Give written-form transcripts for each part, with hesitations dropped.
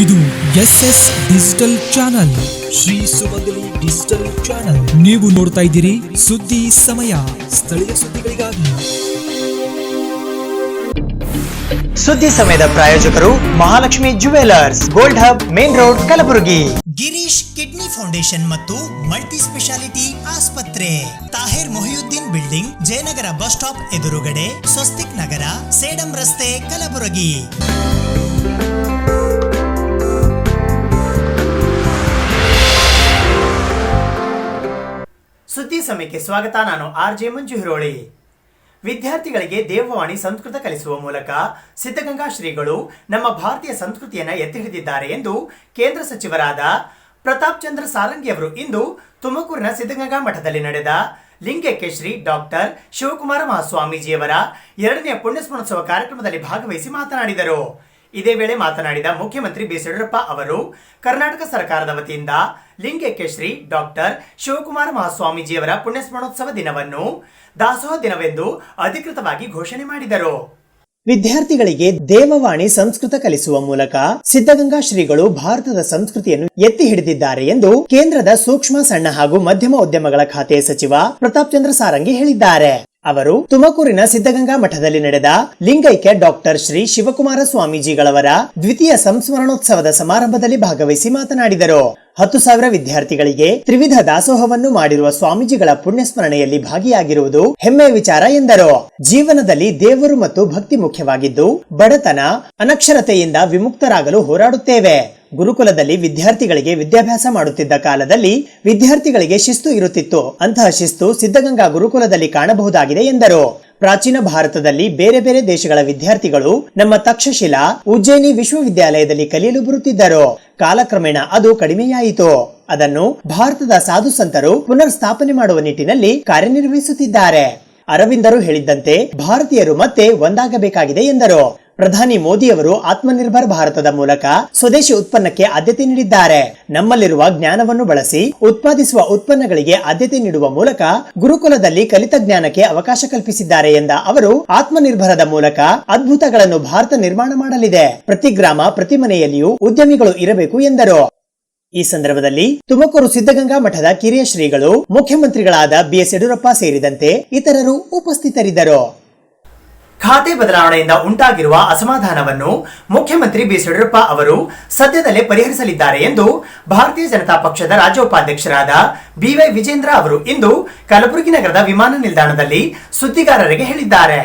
ಇದು SS digital channel, Shri ಸುಮಂಗಲಿ digital channel. ನೀವು ನೋಡ್ತಾ ಇದ್ದೀರಿ ಸುದ್ದಿ ಸಮಯ, ಸ್ಥಳೀಯ ಸುದ್ದಿಗಳಿಗಾಗಿ. ಸುದ್ದಿ ಸಮಯದ ಪ್ರಾಯೋಜಕರು Mahalakshmi jewellers, gold hub, main road, Kalaburagi. Girish kidney foundation ಮತ್ತು ಮಲ್ಟಿ ಸ್ಪೆಷಾಲಿಟಿ ಆಸ್ಪತ್ರೆ, Tahir Mohiuddin building, Jayanagar bus stop ಎದುರುಗಡೆ, ಸ್ವಸ್ತಿಕ್ ನಗರ, ಸೇಡಂ ರಸ್ತೆ, ಕಲಬುರಗಿ. ಸುದ್ದಿ ಸಮಯಕ್ಕೆ ಸ್ವಾಗತ. ನಾನು RJ ಮಂಜು ಹಿರೋಳಿ. ವಿದ್ಯಾರ್ಥಿಗಳಿಗೆ ದೇವವಾಣಿ ಸಂಸ್ಕೃತ ಕಲಿಸುವ ಮೂಲಕ ಸಿದ್ಧಗಂಗಾ ಶ್ರೀಗಳು ನಮ್ಮ ಭಾರತೀಯ ಸಂಸ್ಕೃತಿಯನ್ನು ಎತ್ತಿ ಹಿಡಿದಿದ್ದಾರೆ ಎಂದು ಕೇಂದ್ರ ಸಚಿವರಾದ ಪ್ರತಾಪ್ ಚಂದ್ರ ಸಾರಂಗಿ ಅವರು ಇಂದು ತುಮಕೂರಿನ ಸಿದ್ಧಗಂಗಾ ಮಠದಲ್ಲಿ ನಡೆದ ಲಿಂಗೈಕ್ಯ ಶ್ರೀ ಡಾಕ್ಟರ್ ಶಿವಕುಮಾರ ಮಹಾಸ್ವಾಮೀಜಿಯವರ 2ನೇ ಪುಣ್ಯಸ್ಮರಣೋತ್ಸವ ಕಾರ್ಯಕ್ರಮದಲ್ಲಿ ಭಾಗವಹಿಸಿ ಮಾತನಾಡಿದರು. ಇದೇ ವೇಳೆ ಮಾತನಾಡಿದ ಮುಖ್ಯಮಂತ್ರಿ ಬಿ. ಎಸ್. ಯಡಿಯೂರಪ್ಪ ಅವರು ಕರ್ನಾಟಕ ಸರ್ಕಾರದ ವತಿಯಿಂದ ಲಿಂಗೈಕ್ಯ ಶ್ರೀ ಡಾಕ್ಟರ್ ಶಿವಕುಮಾರ ಮಹಾಸ್ವಾಮೀಜಿಯವರ ಪುಣ್ಯಸ್ಮರಣೋತ್ಸವ ದಿನವನ್ನು ದಾಸೋಹ ದಿನವೆಂದು ಅಧಿಕೃತವಾಗಿ ಘೋಷಣೆ ಮಾಡಿದರು. ವಿದ್ಯಾರ್ಥಿಗಳಿಗೆ ದೇವವಾಣಿ ಸಂಸ್ಕೃತ ಕಲಿಸುವ ಮೂಲಕ ಸಿದ್ಧಗಂಗಾ ಶ್ರೀಗಳು ಭಾರತದ ಸಂಸ್ಕೃತಿಯನ್ನು ಎತ್ತಿ ಹಿಡಿದಿದ್ದಾರೆ ಎಂದು ಕೇಂದ್ರದ ಸೂಕ್ಷ್ಮ, ಸಣ್ಣ ಹಾಗೂ ಮಧ್ಯಮ ಉದ್ಯಮಗಳ ಖಾತೆ ಸಚಿವ ಪ್ರತಾಪ್ ಚಂದ್ರ ಸಾರಂಗಿ ಹೇಳಿದ್ದಾರೆ. ಅವರು ತುಮಕೂರಿನ ಸಿದ್ಧಗಂಗಾ ಮಠದಲ್ಲಿ ನಡೆದ ಲಿಂಗೈಕ್ಯ ಡಾಕ್ಟರ್ ಶ್ರೀ ಶಿವಕುಮಾರ ಸ್ವಾಮೀಜಿಗಳವರ 2ನೇ ಸಂಸ್ಮರಣೋತ್ಸವದ ಸಮಾರಂಭದಲ್ಲಿ ಭಾಗವಹಿಸಿ ಮಾತನಾಡಿದರು. 10,000 ವಿದ್ಯಾರ್ಥಿಗಳಿಗೆ ತ್ರಿವಿಧ ದಾಸೋಹವನ್ನು ಮಾಡಿರುವ ಸ್ವಾಮೀಜಿಗಳ ಪುಣ್ಯಸ್ಮರಣೆಯಲ್ಲಿ ಭಾಗಿಯಾಗಿರುವುದು ಹೆಮ್ಮೆಯ ವಿಚಾರ ಎಂದರು. ಜೀವನದಲ್ಲಿ ದೇವರು ಮತ್ತು ಭಕ್ತಿ ಮುಖ್ಯವಾಗಿದ್ದು, ಬಡತನ, ಅನಕ್ಷರತೆಯಿಂದ ವಿಮುಕ್ತರಾಗಲು ಹೋರಾಡುತ್ತೇವೆ. ಗುರುಕುಲದಲ್ಲಿ ವಿದ್ಯಾರ್ಥಿಗಳಿಗೆ ವಿದ್ಯಾಭ್ಯಾಸ ಮಾಡುತ್ತಿದ್ದ ಕಾಲದಲ್ಲಿ ವಿದ್ಯಾರ್ಥಿಗಳಿಗೆ ಶಿಸ್ತು ಇರುತ್ತಿತ್ತು. ಅಂತಹ ಶಿಸ್ತು ಸಿದ್ಧಗಂಗಾ ಗುರುಕುಲದಲ್ಲಿ ಕಾಣಬಹುದಾಗಿದೆ ಎಂದರು. ಪ್ರಾಚೀನ ಭಾರತದಲ್ಲಿ ಬೇರೆ ಬೇರೆ ದೇಶಗಳ ವಿದ್ಯಾರ್ಥಿಗಳು ನಮ್ಮ ತಕ್ಷಶಿಲಾ, ಉಜ್ಜಯಿನಿ ವಿಶ್ವವಿದ್ಯಾಲಯದಲ್ಲಿ ಕಲಿಯಲು ಬರುತ್ತಿದ್ದರು. ಕಾಲಕ್ರಮೇಣ ಅದು ಕಡಿಮೆಯಾಯಿತು. ಅದನ್ನು ಭಾರತದ ಸಾಧು ಸಂತರು ಪುನರ್ ಸ್ಥಾಪನೆ ಮಾಡುವ ನಿಟ್ಟಿನಲ್ಲಿ ಕಾರ್ಯನಿರ್ವಹಿಸುತ್ತಿದ್ದಾರೆ. ಅರವಿಂದರು ಹೇಳಿದ್ದಂತೆ ಭಾರತೀಯರು ಮತ್ತೆ ಒಂದಾಗಬೇಕಾಗಿದೆ ಎಂದರು. ಪ್ರಧಾನಿ ಮೋದಿ ಅವರು ಆತ್ಮನಿರ್ಭರ್ ಭಾರತದ ಮೂಲಕ ಸ್ವದೇಶಿ ಉತ್ಪನ್ನಕ್ಕೆ ಆದ್ಯತೆ ನೀಡಿದ್ದಾರೆ. ನಮ್ಮಲ್ಲಿರುವ ಜ್ಞಾನವನ್ನು ಬಳಸಿ ಉತ್ಪಾದಿಸುವ ಉತ್ಪನ್ನಗಳಿಗೆ ಆದ್ಯತೆ ನೀಡುವ ಮೂಲಕ ಗುರುಕುಲದಲ್ಲಿ ಕಲಿತ ಜ್ಞಾನಕ್ಕೆ ಅವಕಾಶ ಕಲ್ಪಿಸಿದ್ದಾರೆ ಎಂದ ಅವರು, ಆತ್ಮನಿರ್ಭರದ ಮೂಲಕ ಅದ್ಭುತಗಳನ್ನು ಭಾರತ ನಿರ್ಮಾಣ ಮಾಡಲಿದೆ. ಪ್ರತಿ ಗ್ರಾಮ, ಪ್ರತಿ ಮನೆಯಲ್ಲಿಯೂ ಉದ್ಯಮಿಗಳು ಇರಬೇಕು ಎಂದರು. ಈ ಸಂದರ್ಭದಲ್ಲಿ ತುಮಕೂರು ಸಿದ್ಧಗಂಗಾ ಮಠದ ಕಿರಿಯ ಶ್ರೀಗಳು, ಮುಖ್ಯಮಂತ್ರಿಗಳಾದ ಬಿ. ಎಸ್. ಯಡಿಯೂರಪ್ಪ ಸೇರಿದಂತೆ ಇತರರು ಉಪಸ್ಥಿತರಿದ್ದರು. ಖಾತೆ ಬದಲಾವಣೆಯಿಂದ ಉಂಟಾಗಿರುವ ಅಸಮಾಧಾನವನ್ನು ಮುಖ್ಯಮಂತ್ರಿ ಬಿ. ಎಸ್. ಯಡಿಯೂರಪ್ಪ ಅವರು ಸದ್ಯದಲ್ಲೇ ಪರಿಹರಿಸಲಿದ್ದಾರೆ ಎಂದು ಭಾರತೀಯ ಜನತಾ ಪಕ್ಷದ ರಾಜ್ಯ ಉಪಾಧ್ಯಕ್ಷರಾದ BY ವಿಜೇಂದ್ರ ಅವರು ಇಂದು ಕಲಬುರಗಿ ನಗರದ ವಿಮಾನ ನಿಲ್ದಾಣದಲ್ಲಿ ಸುದ್ದಿಗಾರರಿಗೆ ಹೇಳಿದ್ದಾರೆ.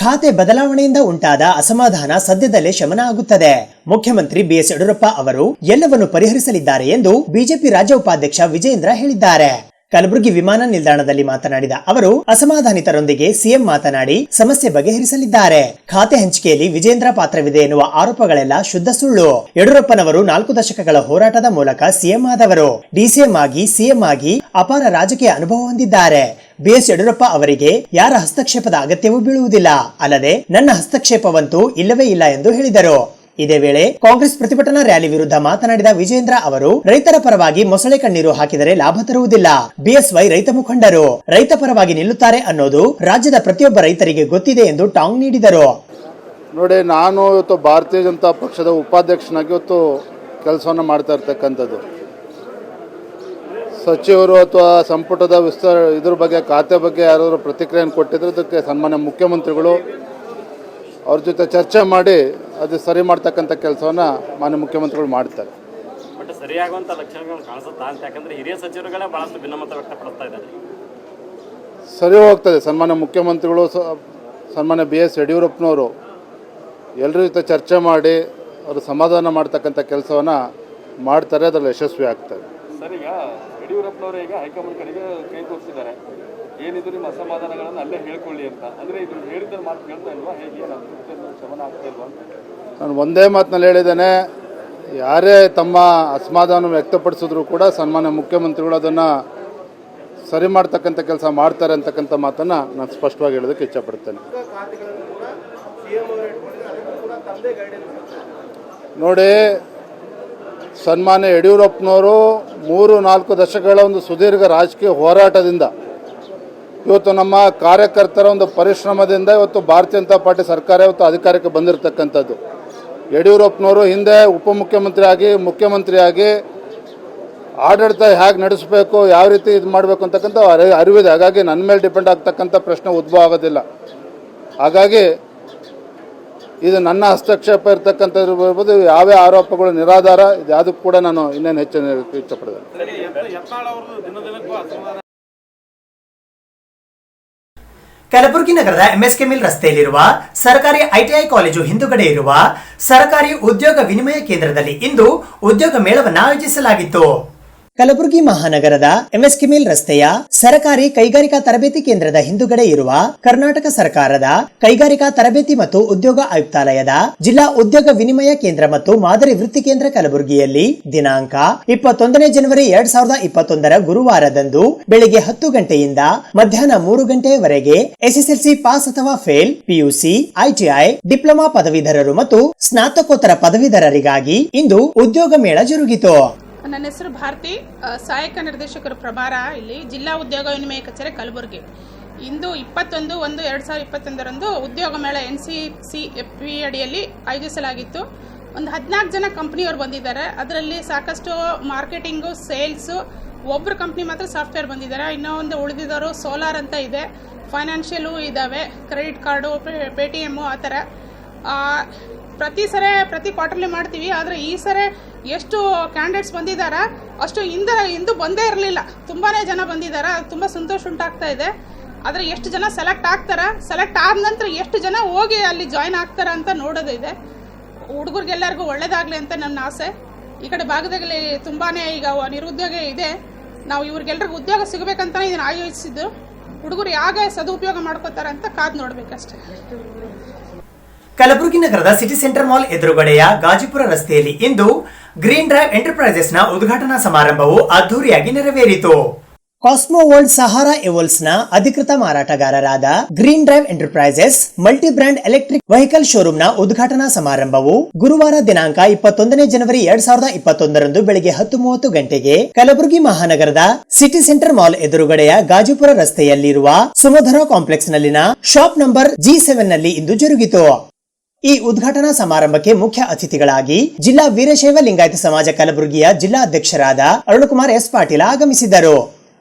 ಖಾತೆ ಬದಲಾವಣೆಯಿಂದ ಉಂಟಾದ ಅಸಮಾಧಾನ ಸದ್ಯದಲ್ಲೇ ಶಮನ ಆಗುತ್ತದೆ. ಮುಖ್ಯಮಂತ್ರಿ ಬಿ. ಎಸ್. ಯಡಿಯೂರಪ್ಪ ಅವರು ಎಲ್ಲವನ್ನು ಪರಿಹರಿಸಲಿದ್ದಾರೆ ಎಂದು ಬಿಜೆಪಿ ರಾಜ್ಯ ಉಪಾಧ್ಯಕ್ಷ ವಿಜೇಂದ್ರ ಹೇಳಿದ್ದಾರೆ. ಕಲಬುರಗಿ ವಿಮಾನ ನಿಲ್ದಾಣದಲ್ಲಿ ಮಾತನಾಡಿದ ಅವರು, ಅಸಮಾಧಾನಿತರೊಂದಿಗೆ ಸಿಎಂ ಮಾತನಾಡಿ ಸಮಸ್ಯೆ ಬಗೆಹರಿಸಲಿದ್ದಾರೆ. ಖಾತೆ ಹಂಚಿಕೆಯಲ್ಲಿ ವಿಜೇಂದ್ರ ಪಾತ್ರವಿದೆ ಎನ್ನುವ ಆರೋಪಗಳೆಲ್ಲ ಶುದ್ಧ ಸುಳ್ಳು. ಯಡಿಯೂರಪ್ಪನವರು 4 ದಶಕಗಳ ಹೋರಾಟದ ಮೂಲಕ ಸಿಎಂ ಆದವರು. ಡಿಸಿಎಂ ಆಗಿ ಸಿಎಂ ಆಗಿ ಅಪಾರ ರಾಜಕೀಯ ಅನುಭವ ಹೊಂದಿದ್ದಾರೆ. ಬಿ. ಎಸ್. ಯಡಿಯೂರಪ್ಪ ಅವರಿಗೆ ಯಾರ ಹಸ್ತಕ್ಷೇಪದ ಅಗತ್ಯವೂ ಬೀಳುವುದಿಲ್ಲ. ಅಲ್ಲದೆ ನನ್ನ ಹಸ್ತಕ್ಷೇಪವಂತೂ ಇಲ್ಲವೇ ಇಲ್ಲ ಎಂದು ಹೇಳಿದರು. ಇದೇ ವೇಳೆ ಕಾಂಗ್ರೆಸ್ ಪ್ರತಿಭಟನಾ ರ್ಯಾಲಿ ವಿರುದ್ಧ ಮಾತನಾಡಿದ ವಿಜೇಂದ್ರ ಅವರು, ರೈತರ ಪರವಾಗಿ ಮೊಸಳೆ ಕಣ್ಣೀರು ಹಾಕಿದರೆ ಲಾಭ ತರುವುದಿಲ್ಲ. BSY ರೈತ ಮುಖಂಡರು ರೈತ ಪರವಾಗಿ ನಿಲ್ಲುತ್ತಾರೆ ಅನ್ನೋದು ರಾಜ್ಯದ ಪ್ರತಿಯೊಬ್ಬ ರೈತರಿಗೆ ಗೊತ್ತಿದೆ ಎಂದು ಟಾಂಗ್ ನೀಡಿದರು. ನೋಡಿ, ನಾನು ಇವತ್ತು ಭಾರತೀಯ ಜನತಾ ಪಕ್ಷದ ಉಪಾಧ್ಯಕ್ಷನಾಗಿ ಇವತ್ತು ಕೆಲಸವನ್ನು ಮಾಡ್ತಾ ಇರ್ತಕ್ಕಂಥದ್ದು. ಸಚಿವರು ಅಥವಾ ಸಂಪುಟದ ಇದ್ರ ಬಗ್ಗೆ, ಖಾತೆ ಬಗ್ಗೆ ಯಾರಾದರೂ ಪ್ರತಿಕ್ರಿಯೆಯನ್ನು ಕೊಟ್ಟಿದ್ರೆ ಅದಕ್ಕೆ ಸನ್ಮಾನ್ಯ ಮುಖ್ಯಮಂತ್ರಿಗಳು ಅವ್ರ ಜೊತೆ ಚರ್ಚೆ ಮಾಡಿ ಅದು ಸರಿ ಮಾಡ್ತಕ್ಕಂಥ ಕೆಲಸವನ್ನು ಮಾನ್ಯ ಮುಖ್ಯಮಂತ್ರಿಗಳು ಮಾಡ್ತಾರೆ. ಬಟ್ ಸರಿಯಾಗುವಂಥ ಲಕ್ಷಣಗಳು ಕಾಣಿಸುತ್ತಾ ಅಂತ, ಯಾಕಂದರೆ ಹಿರಿಯ ಸಚಿವರುಗಳೇ ಭಾಳಷ್ಟು ಭಿನ್ನಮತ ವ್ಯಕ್ತಪಡಿಸ್ತಾ ಇದ್ದಾರೆ. ಸರಿ ಹೋಗ್ತದೆ. ಸನ್ಮಾನ್ಯ ಮುಖ್ಯಮಂತ್ರಿಗಳು, ಸನ್ಮಾನ್ಯ BS ಯಡಿಯೂರಪ್ಪನವರು ಎಲ್ಲರ ಜೊತೆ ಚರ್ಚೆ ಮಾಡಿ ಅವರು ಸಮಾಧಾನ ಮಾಡ್ತಕ್ಕಂಥ ಕೆಲಸವನ್ನು ಮಾಡ್ತಾರೆ. ಅದರಲ್ಲಿ ಯಶಸ್ವಿ ಆಗ್ತಾರೆ. ಸರ್, ಈಗ ಯಡಿಯೂರಪ್ಪನವರು ಈಗ ಹೈಕಮಾಂಡ್ ಕಡೆಗೆ ಕೈ ತೋರಿಸಿದ್ದಾರೆ, ಏನಿದ್ರು ನಿಮ್ಮ ಅಸಮಾಧಾನಗಳನ್ನು ಅಲ್ಲೇ ಹೇಳ್ಕೊಳ್ಳಿ ಅಂತ. ಅಂದರೆ ಇದು ಹೇಳಿದ ಮಾತು ಕೇಳ್ತಾ ಇಲ್ವಾ, ಹೇಗೆ ಶಮನ ಆಗ್ತಾ ಇಲ್ವಾ? ನಾನು ಒಂದೇ ಮಾತಿನಲ್ಲಿ ಹೇಳಿದ್ದೇನೆ, ಯಾರೇ ತಮ್ಮ ಅಸಮಾಧಾನ ವ್ಯಕ್ತಪಡಿಸಿದ್ರು ಕೂಡ ಸನ್ಮಾನ್ಯ ಮುಖ್ಯಮಂತ್ರಿಗಳು ಅದನ್ನು ಸರಿ ಮಾಡ್ತಕ್ಕಂಥ ಕೆಲಸ ಮಾಡ್ತಾರೆ ಅಂತಕ್ಕಂಥ ಮಾತನ್ನು ನಾನು ಸ್ಪಷ್ಟವಾಗಿ ಹೇಳೋದಕ್ಕೆ ಇಚ್ಛಪಡ್ತೇನೆ. ನೋಡಿ, ಸನ್ಮಾನ್ಯ ಯಡಿಯೂರಪ್ಪನವರು 3-4 ದಶಕಗಳ ಒಂದು ಸುದೀರ್ಘ ರಾಜಕೀಯ ಹೋರಾಟದಿಂದ ಇವತ್ತು ನಮ್ಮ ಕಾರ್ಯಕರ್ತರ ಒಂದು ಪರಿಶ್ರಮದಿಂದ ಇವತ್ತು ಭಾರತೀಯ ಜನತಾ ಪಾರ್ಟಿ ಸರ್ಕಾರ ಇವತ್ತು ಅಧಿಕಾರಕ್ಕೆ ಬಂದಿರತಕ್ಕಂಥದ್ದು. ಯಡಿಯೂರಪ್ಪನವರು ಹಿಂದೆ ಉಪಮುಖ್ಯಮಂತ್ರಿಯಾಗಿ ಮುಖ್ಯಮಂತ್ರಿಯಾಗಿ ಆಡಳಿತ ಹೇಗೆ ನಡೆಸಬೇಕು, ಯಾವ ರೀತಿ ಇದು ಮಾಡಬೇಕು ಅಂತಕ್ಕಂಥ ಅರಿವಿದೆ. ಹಾಗಾಗಿ ನನ್ನ ಮೇಲೆ ಡಿಪೆಂಡ್ ಆಗ್ತಕ್ಕಂಥ ಪ್ರಶ್ನೆ ಉದ್ಭವ ಆಗೋದಿಲ್ಲ. ಹಾಗಾಗಿ ಇದು ನನ್ನ ಹಸ್ತಕ್ಷೇಪ ಇರ್ತಕ್ಕಂಥದ್ದು ಇರ್ಬೋದು. ಯಾವೇ ಆರೋಪಗಳು ನಿರಾಧಾರ, ಇದು ಯಾವುದಕ್ಕೂ ಕೂಡ ನಾನು ಇನ್ನೇನು ಹೆಚ್ಚಿನ ಇಷ್ಟಪಡ್ತೇನೆ. ಕಲಬುರಗಿ ನಗರದ ಎಂಎಸ್ಕೆ ಮಿಲ್ ರಸ್ತೆಯಲ್ಲಿರುವ ಸರ್ಕಾರಿ ಐಟಿಐ ಕಾಲೇಜು ಹಿಂದುಗಡೆ ಇರುವ ಸರ್ಕಾರಿ ಉದ್ಯೋಗ ವಿನಿಮಯ ಕೇಂದ್ರದಲ್ಲಿ ಇಂದು ಉದ್ಯೋಗ ಮೇಳವನ್ನು ಆಯೋಜಿಸಲಾಗಿತ್ತು. ಕಲಬುರಗಿ ಮಹಾನಗರದ ಎಂಎಸ್ಕೆ ಮಿಲ್ ರಸ್ತೆಯ ಸರ್ಕಾರಿ ಕೈಗಾರಿಕಾ ತರಬೇತಿ ಕೇಂದ್ರದ ಹಿಂದುಗಡೆ ಇರುವ ಕರ್ನಾಟಕ ಸರ್ಕಾರದ ಕೈಗಾರಿಕಾ ತರಬೇತಿ ಮತ್ತು ಉದ್ಯೋಗ ಆಯುಕ್ತಾಲಯದ ಜಿಲ್ಲಾ ಉದ್ಯೋಗ ವಿನಿಮಯ ಕೇಂದ್ರ ಮತ್ತು ಮಾದರಿ ವೃತ್ತಿ ಕೇಂದ್ರ ಕಲಬುರಗಿಯಲ್ಲಿ ದಿನಾಂಕ 21 ಜನವರಿ 2021 ಗುರುವಾರದಂದು ಬೆಳಿಗ್ಗೆ 10 ಗಂಟೆಯಿಂದ ಮಧ್ಯಾಹ್ನ 3 ಗಂಟೆಯವರೆಗೆ ಎಸ್ಎಸ್ಎಲ್ಸಿ ಪಾಸ್ ಅಥವಾ ಫೇಲ್, ಪಿಯುಸಿ, ಐಟಿಐ, ಡಿಪ್ಲೊಮಾ ಪದವೀಧರರು ಮತ್ತು ಸ್ನಾತಕೋತ್ತರ ಪದವೀಧರರಿಗಾಗಿ ಇಂದು ಉದ್ಯೋಗ ಮೇಳ ಜರುಗಿತು. ನನ್ನ ಹೆಸರು ಭಾರತಿ, ಸಹಾಯಕ ನಿರ್ದೇಶಕರು ಪ್ರಭಾರ, ಇಲ್ಲಿ ಜಿಲ್ಲಾ ಉದ್ಯೋಗ ವಿನಿಮಯ ಕಚೇರಿ ಕಲಬುರಗಿ. ಇಂದು 21/1/2021 ಉದ್ಯೋಗ ಮೇಳ NCCFP ಅಡಿಯಲ್ಲಿ ಆಯೋಜಿಸಲಾಗಿತ್ತು. ಒಂದು 14 ಜನ ಕಂಪ್ನಿಯವರು ಬಂದಿದ್ದಾರೆ. ಅದರಲ್ಲಿ ಸಾಕಷ್ಟು ಮಾರ್ಕೆಟಿಂಗು, ಸೇಲ್ಸು, ಒಬ್ಬರು ಕಂಪ್ನಿ ಮಾತ್ರ ಸಾಫ್ಟ್ವೇರ್ ಬಂದಿದ್ದಾರೆ. ಇನ್ನೂ ಒಂದು ಉಳಿದಿದ್ದವರು ಸೋಲಾರ್ ಅಂತ ಇದೆ, ಫೈನಾನ್ಷಿಯಲು ಇದ್ದಾವೆ, ಕ್ರೆಡಿಟ್ ಕಾರ್ಡು, ಪೇಟಿಎಮ್ಮು, ಆ ಥರ. ಪ್ರತಿ ಕ್ವಾರ್ಟರ್ಲಿ ಮಾಡ್ತೀವಿ. ಆದರೆ ಈ ಸರಿ ಎಷ್ಟು ಕ್ಯಾಂಡಿಡೇಟ್ಸ್ ಬಂದಿದ್ದಾರೆ ಅಷ್ಟು ಇಂದು ಬಂದೇ ಇರಲಿಲ್ಲ. ತುಂಬಾ ಜನ ಬಂದಿದ್ದಾರೆ. ತುಂಬ ಸಂತೋಷ ಉಂಟಾಗ್ತಾ ಇದೆ. ಆದರೆ ಎಷ್ಟು ಜನ ಸೆಲೆಕ್ಟ್ ಆಗ್ತಾರ, ಸೆಲೆಕ್ಟ್ ಆದ ನಂತರ ಎಷ್ಟು ಜನ ಹೋಗಿ ಅಲ್ಲಿ ಜಾಯ್ನ್ ಆಗ್ತಾರ ಅಂತ ನೋಡೋದಿದೆ. ಹುಡುಗರಿಗೆಲ್ಲರಿಗೂ ಒಳ್ಳೇದಾಗಲಿ ಅಂತ ನನ್ನ ಆಸೆ. ಈ ಕಡೆ ಭಾಗದಲ್ಲಿ ತುಂಬಾ ಈಗ ನಿರುದ್ಯೋಗ ಇದೆ. ನಾವು ಇವ್ರಿಗೆಲ್ರಿಗೂ ಉದ್ಯೋಗ ಸಿಗಬೇಕಂತ ಇದನ್ನು ಆಯೋಜಿಸಿದ್ದು. ಹುಡುಗರು ಹೇಗೆ ಸದುಪಯೋಗ ಮಾಡ್ಕೋತಾರೆ ಅಂತ ಕಾದು ನೋಡ್ಬೇಕಷ್ಟೇ. ಕಲಬುರಗಿ ನಗರದ ಸಿಟಿ ಸೆಂಟರ್ ಮಾಲ್ ಎದುರುಗಡೆಯ ಗಾಜಿಪುರ ರಸ್ತೆಯಲ್ಲಿ ಇಂದು ಗ್ರೀನ್ ಡ್ರೈವ್ ಎಂಟರ್ಪ್ರೈಸಸ್ನ ಉದ್ಘಾಟನಾ ಸಮಾರಂಭವು ಅದ್ದೂರಿಯಾಗಿ ನೆರವೇರಿತು. ಕಾಸ್ಮೋ ವರ್ಲ್ಡ್ ಸಹಾರಾ ಎವೋಲ್ಸ್ ನ ಅಧಿಕೃತ ಮಾರಾಟಗಾರರಾದ green drive enterprises multi brand electric vehicle showroom ನ ಉದ್ಘಾಟನಾ ಸಮಾರಂಭವು ಗುರುವಾರ ದಿನಾಂಕ 21 ಜನವರಿ 2021 ಬೆಳಗ್ಗೆ 10:30 ಗಂಟೆಗೆ ಕಲಬುರಗಿ ಮಹಾನಗರದ ಸಿಟಿ ಸೆಂಟರ್ ಮಾಲ್ ಎದುರುಗಡೆಯ ಗಾಜಿಪುರ ರಸ್ತೆಯಲ್ಲಿರುವ ಸುಮಧುರ ಕಾಂಪ್ಲೆಕ್ಸ್ ನಲ್ಲಿನ ಶಾಪ್ ನಂಬರ್ G7 ನಲ್ಲಿ ಇಂದು ಜರುಗಿತು. ಈ ಉದ್ಘಾಟನಾ ಸಮಾರಂಭಕ್ಕೆ ಮುಖ್ಯ ಅತಿಥಿಗಳಾಗಿ ಜಿಲ್ಲಾ ವೀರಶೈವ ಲಿಂಗಾಯತ ಸಮಾಜ ಕಲಬುರಗಿಯ ಜಿಲ್ಲಾ ಅಧ್ಯಕ್ಷರಾದ ಅರುಣಕುಮಾರ್ ಎಸ್ ಪಾಟೀಲ ಆಗಮಿಸಿದ್ದರು.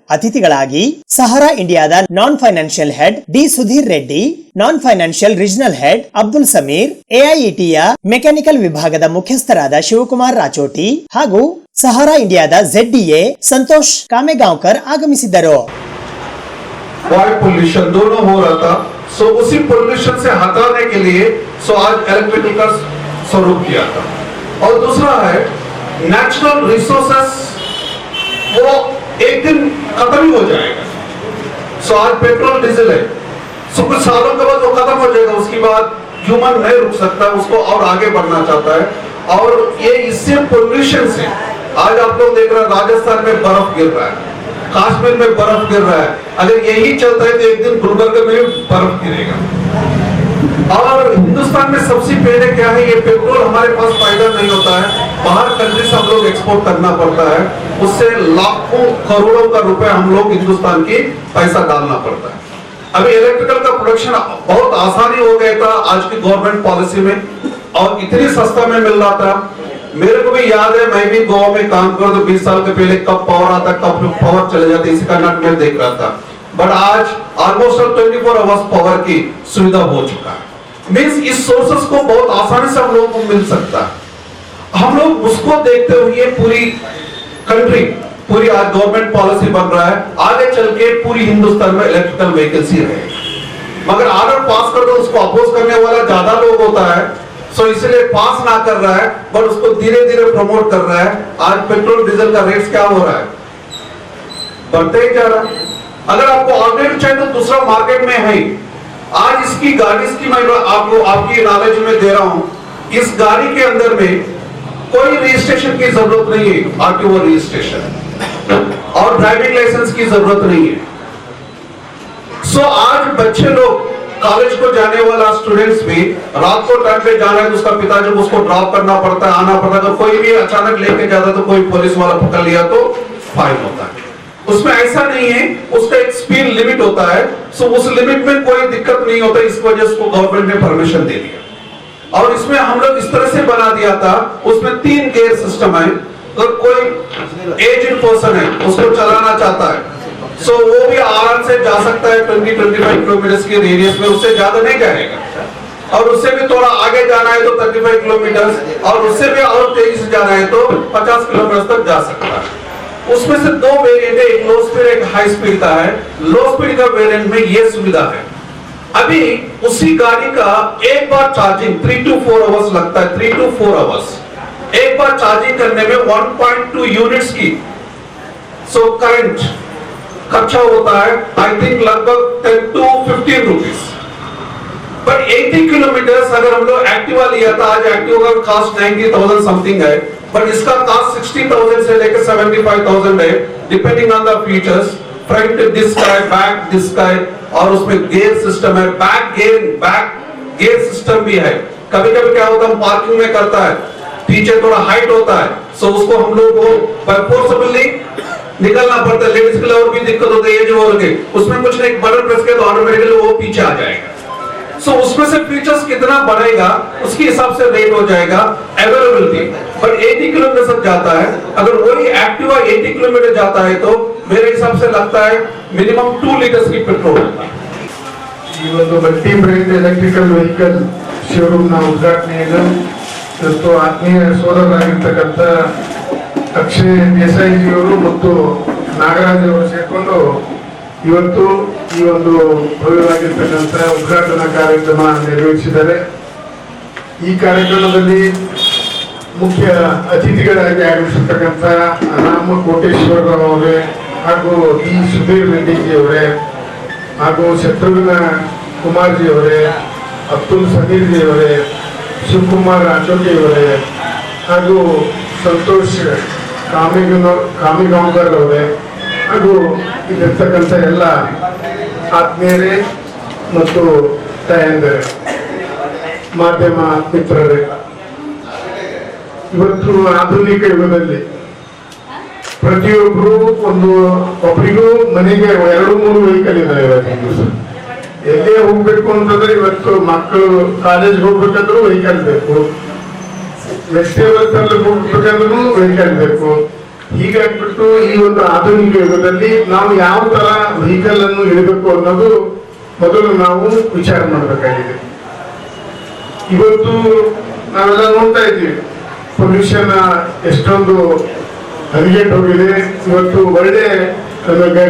ಅತಿಥಿಗಳಾಗಿ ಸಹಾರಾ ಇಂಡಿಯಾದ non financial head D Sudheer Reddy, non financial regional head Abdul Sameer, ಎಐಇಟಿಯ ಮೆಕ್ಯಾನಿಕಲ್ ವಿಭಾಗದ ಮುಖ್ಯಸ್ಥರಾದ ಶಿವಕುಮಾರ್ ರಾಚೋಟಿ ಹಾಗೂ ಸಹಾರಾ ಇಂಡಿಯಾದ ZDA ಸಂತೋಷ್ ಕಾಮೆಗಾಂವ್ಕರ್ ಆಗಮಿಸಿದ್ದರು. वायु पोल्यूशन दोनों हो रहा था, सो उसी पोल्यूशन से हटाने के लिए आज इलेक्ट्रिकल का स्वरूप किया था. और दूसरा है नेचुरल रिसोर्सेस, वो एक दिन खत्म ही हो जाएगा. आज पेट्रोल डीजल है, कुछ सालों के बाद वो खत्म हो जाएगा. उसके बाद ह्यूमन नहीं रुक सकता, उसको और आगे बढ़ना चाहता है. और ये इससे पोल्यूशन से आज आप लोग देख रहे हैं राजस्थान में बर्फ गिर रहा है, कश्मीर में बर्फ गिर रहा है. अगर यही चलता है तो एक दिन गुलबर्गा में बर्फ गिरेगा. और हिंदुस्तान में सबसे पहले क्या है, ये पेट्रोल हमारे पास पैदा नहीं होता है, बाहर कंट्री से हम लोग एक्सपोर्ट करना पड़ता है. उससे लाखों करोड़ों का रुपए हम लोग हिंदुस्तान की पैसा डालना पड़ता है. अभी इलेक्ट्रिकल का प्रोडक्शन बहुत आसानी हो गया था आज की गवर्नमेंट पॉलिसी में, और इतनी सस्ता में मिल रहा था. मेरे को भी याद है, मैं भी गोवा में काम कर तो 20 साल के पहले कब पावर आता, कब पावर चले जाते, इसी का नाट में देख रहा था. बट आज ऑलमोस्ट 24 आवर्स पावर की सुविधा हो चुका है. मीन्स इस सोर्सेस को बहुत आसानी से हम लोग को मिल सकता है. हम लोग उसको देखते हुए पूरी कंट्री, पूरी आज गवर्नमेंट पॉलिसी बन रहा है, आगे चल के पूरी हिंदुस्तान में इलेक्ट्रिकल व्हीकल्स ही रहे. मगर ऑर्डर पास कर दो, उसको अपोज करने वाला ज्यादा लोग होता है, सो इसलिए पास ना कर रहा है, बट उसको धीरे धीरे प्रमोट कर रहा है. आज पेट्रोल डीजल का रेट क्या हो रहा है, बढ़ते ही जा रहा है. अगर आपको ऑलरेडी चाहिए तो दूसरा मार्केट में है. आज इसकी गाड़ी की मैं आपको आपकी नॉलेज में दे रहा हूं, इस गाड़ी के अंदर में कोई रजिस्ट्रेशन की जरूरत नहीं है, RTO रजिस्ट्रेशन और ड्राइविंग लाइसेंस की जरूरत नहीं है. सो आज बच्चे लोग कॉलेज को जाने वाला स्टूडेंट्स भी रात को टाइम पे जाना है तो उसका पिता जब उसको ड्रॉप करना पड़ता है, आना पड़ता है. अगर कोई भी अचानक लेके जाता है तो कोई पुलिस वाला पकड़ लिया तो फाइन होता है. उसमें ऐसा नहीं है, उसका एक स्पीड लिमिट होता है. सो उस लिमिट में कोई दिक्कत नहीं होता, इस वजह से गवर्नमेंट ने परमिशन दे दिया. और इसमें हम लोग इस तरह से बना दिया था, उसमें 3 गियर सिस्टम है। अगर कोई एज्ड पर्सन है उसको चलाना चाहता है सो वो भी आराम से जा सकता है 20-25 किलोमीटर के रेडियस में, उससे ज्यादा नहीं जाएगा। और उससे भी थोड़ा आगे जाना है तो 35 किलोमीटर, और उससे भी और तेजी से जाना है तो 50 किलोमीटर तक जा सकता है। उसमें से 2 वेरिएंट है, एक लो स्पीड एक हाई स्पीड का है। लो स्पीड का वेरिएंट में ये सुविधा है, अभी उसी गाड़ी का एक बार चार्जिंग 3 to 4 आवर्स लगता है। 3 to 4 आवर्स एक बार चार्जिंग करने में 1.2 यूनिट्स की करंट खर्चा होता है, आई थिंक लगभग 10 to 15 रुपीस। पर 80 किलोमीटर अगर हम लोग एक्टिवा लिया था, आज एक्टिवा का कॉस्ट 90,000 समथिंग है, पर इसका कॉस्ट 60,000 से लेकर 75,000 है, depending on the features. Front disc है, बैक डिस्क है, और उसमें गियर सिस्टम है, बैक गियर सिस्टम भी है। कभी कभी क्या होता है, पार्किंग में करता है, पीछे थोड़ा हाइट होता है, सो उसको हम लोग को फोर्सबली निकलना पड़ता है। लेडीज के लिए और भी दिक्कत होती है, जो उसमें कुछ नहीं, बटन प्रेस किया तो ऑटोमेटिकली वो पीछे आ जाएगा। सो उसमें से फीचर्स कितना बढ़ेगा उसके हिसाब से रेट हो जाएगा। अवेलेबिलिटी पर 80 किलोमीटर तक जाता है, अगर वही एक्टिवा 80 किलोमीटर जाता है तो मेरे हिसाब से लगता है मिनिमम 2 लीटर्स की पेट्रोल होगा। ಈ ಒಂದು multi brand electrical vehicle showroom ನ ಉದ್ಘಾಟನೆಯನ್ನು ಇವತ್ತು ಆತ್ಮೀಯ ಸೋದರರಾಗಿರ್ತಕ್ಕಂಥ ಅಕ್ಷಯ್ ದೇಸಾಯಿ ಜಿಯವರು ಮತ್ತು ನಾಗರಾಜ್ ಅವರು ಸೇರ್ಕೊಂಡು ಇವತ್ತು ಈ ಒಂದು ಭವ್ಯವಾಗಿರ್ತಕ್ಕಂಥ ಉದ್ಘಾಟನಾ ಕಾರ್ಯಕ್ರಮ ನಿರ್ವಹಿಸಿದ್ದಾರೆ। ಈ ಕಾರ್ಯಕ್ರಮದಲ್ಲಿ ಮುಖ್ಯ ಅತಿಥಿಗಳಾಗಿ ಆಗಮಿಸಿರ್ತಕ್ಕಂಥ ರಾಮ ಕೋಟೇಶ್ವರ ರಾವ್ ಅವರೇ ಹಾಗೂ ಡಿ ಸುಧೀರ್ ರೆಡ್ಡಿ ಜಿ ಅವರೇ ಹಾಗೂ ಶತ್ರುಘ್ನ ಕುಮಾರ್ ಜಿ ಅವರೇ, ಅಬ್ದುಲ್ ಸಮೀರ್ ಜಿ ಅವರೇ, ಶಿವಕುಮಾರ್ ಅಶೋಕಿ ಅವರೇ ಹಾಗೂ ಸಂತೋಷ್ ಕಾಮಿಗಾಂವ್ಕರ್ ಅವರೇ ಹಾಗೂ ಇಲ್ಲಿರ್ತಕ್ಕಂಥ ಎಲ್ಲ ಆತ್ಮೀಯರೇ ಮತ್ತು ತಾಯಂದಿರೇ, ಮಾಧ್ಯಮ ಮಿತ್ರರೇ, ಇವತ್ತು ಆಧುನಿಕ ಯುಗದಲ್ಲಿ ಪ್ರತಿಯೊಬ್ಬರು ಒಬ್ಬರಿಗೂ ಮನೆಗೆ 2-3 ವೆಹಿಕಲ್ ಇದಾವೆ ಇವತ್ತಿನ ದಿವಸ। ಎಲ್ಲೇ ಹೋಗ್ಬೇಕು ಅಂತಂದ್ರೆ ಇವತ್ತು ಮಕ್ಕಳು ಕಾಲೇಜ್ಗೆ ಹೋಗ್ಬೇಕಂದ್ರೂ ವೆಹಿಕಲ್ ಬೇಕು, ವೆಜಿಟೇಬಲ್ಸ್ ಅಲ್ಲಿ ಹೋಗ್ಬೇಕಂದ್ರೂ ವೆಹಿಕಲ್ ಬೇಕು। ಹೀಗಾಗ್ಬಿಟ್ಟು ಈ ಒಂದು ಆಧುನಿಕ ಯುಗದಲ್ಲಿ ನಾವು ಯಾವ ತರ ವೆಹಿಕಲ್ ಅನ್ನು ಇಡಬೇಕು ಅನ್ನೋದು ಮೊದಲು ನಾವು ವಿಚಾರ ಮಾಡಬೇಕಾಗಿದೆ। ಇವತ್ತು ನಾವೆಲ್ಲ ನೋಡ್ತಾ ಇದ್ದೀವಿ, ಪೊಲ್ಯೂಷನ್ ಎಷ್ಟೊಂದು ಹರಿಗೆಟ್ಟು ಹೋಗಿದೆ। ಇವತ್ತು ಒಳ್ಳೆ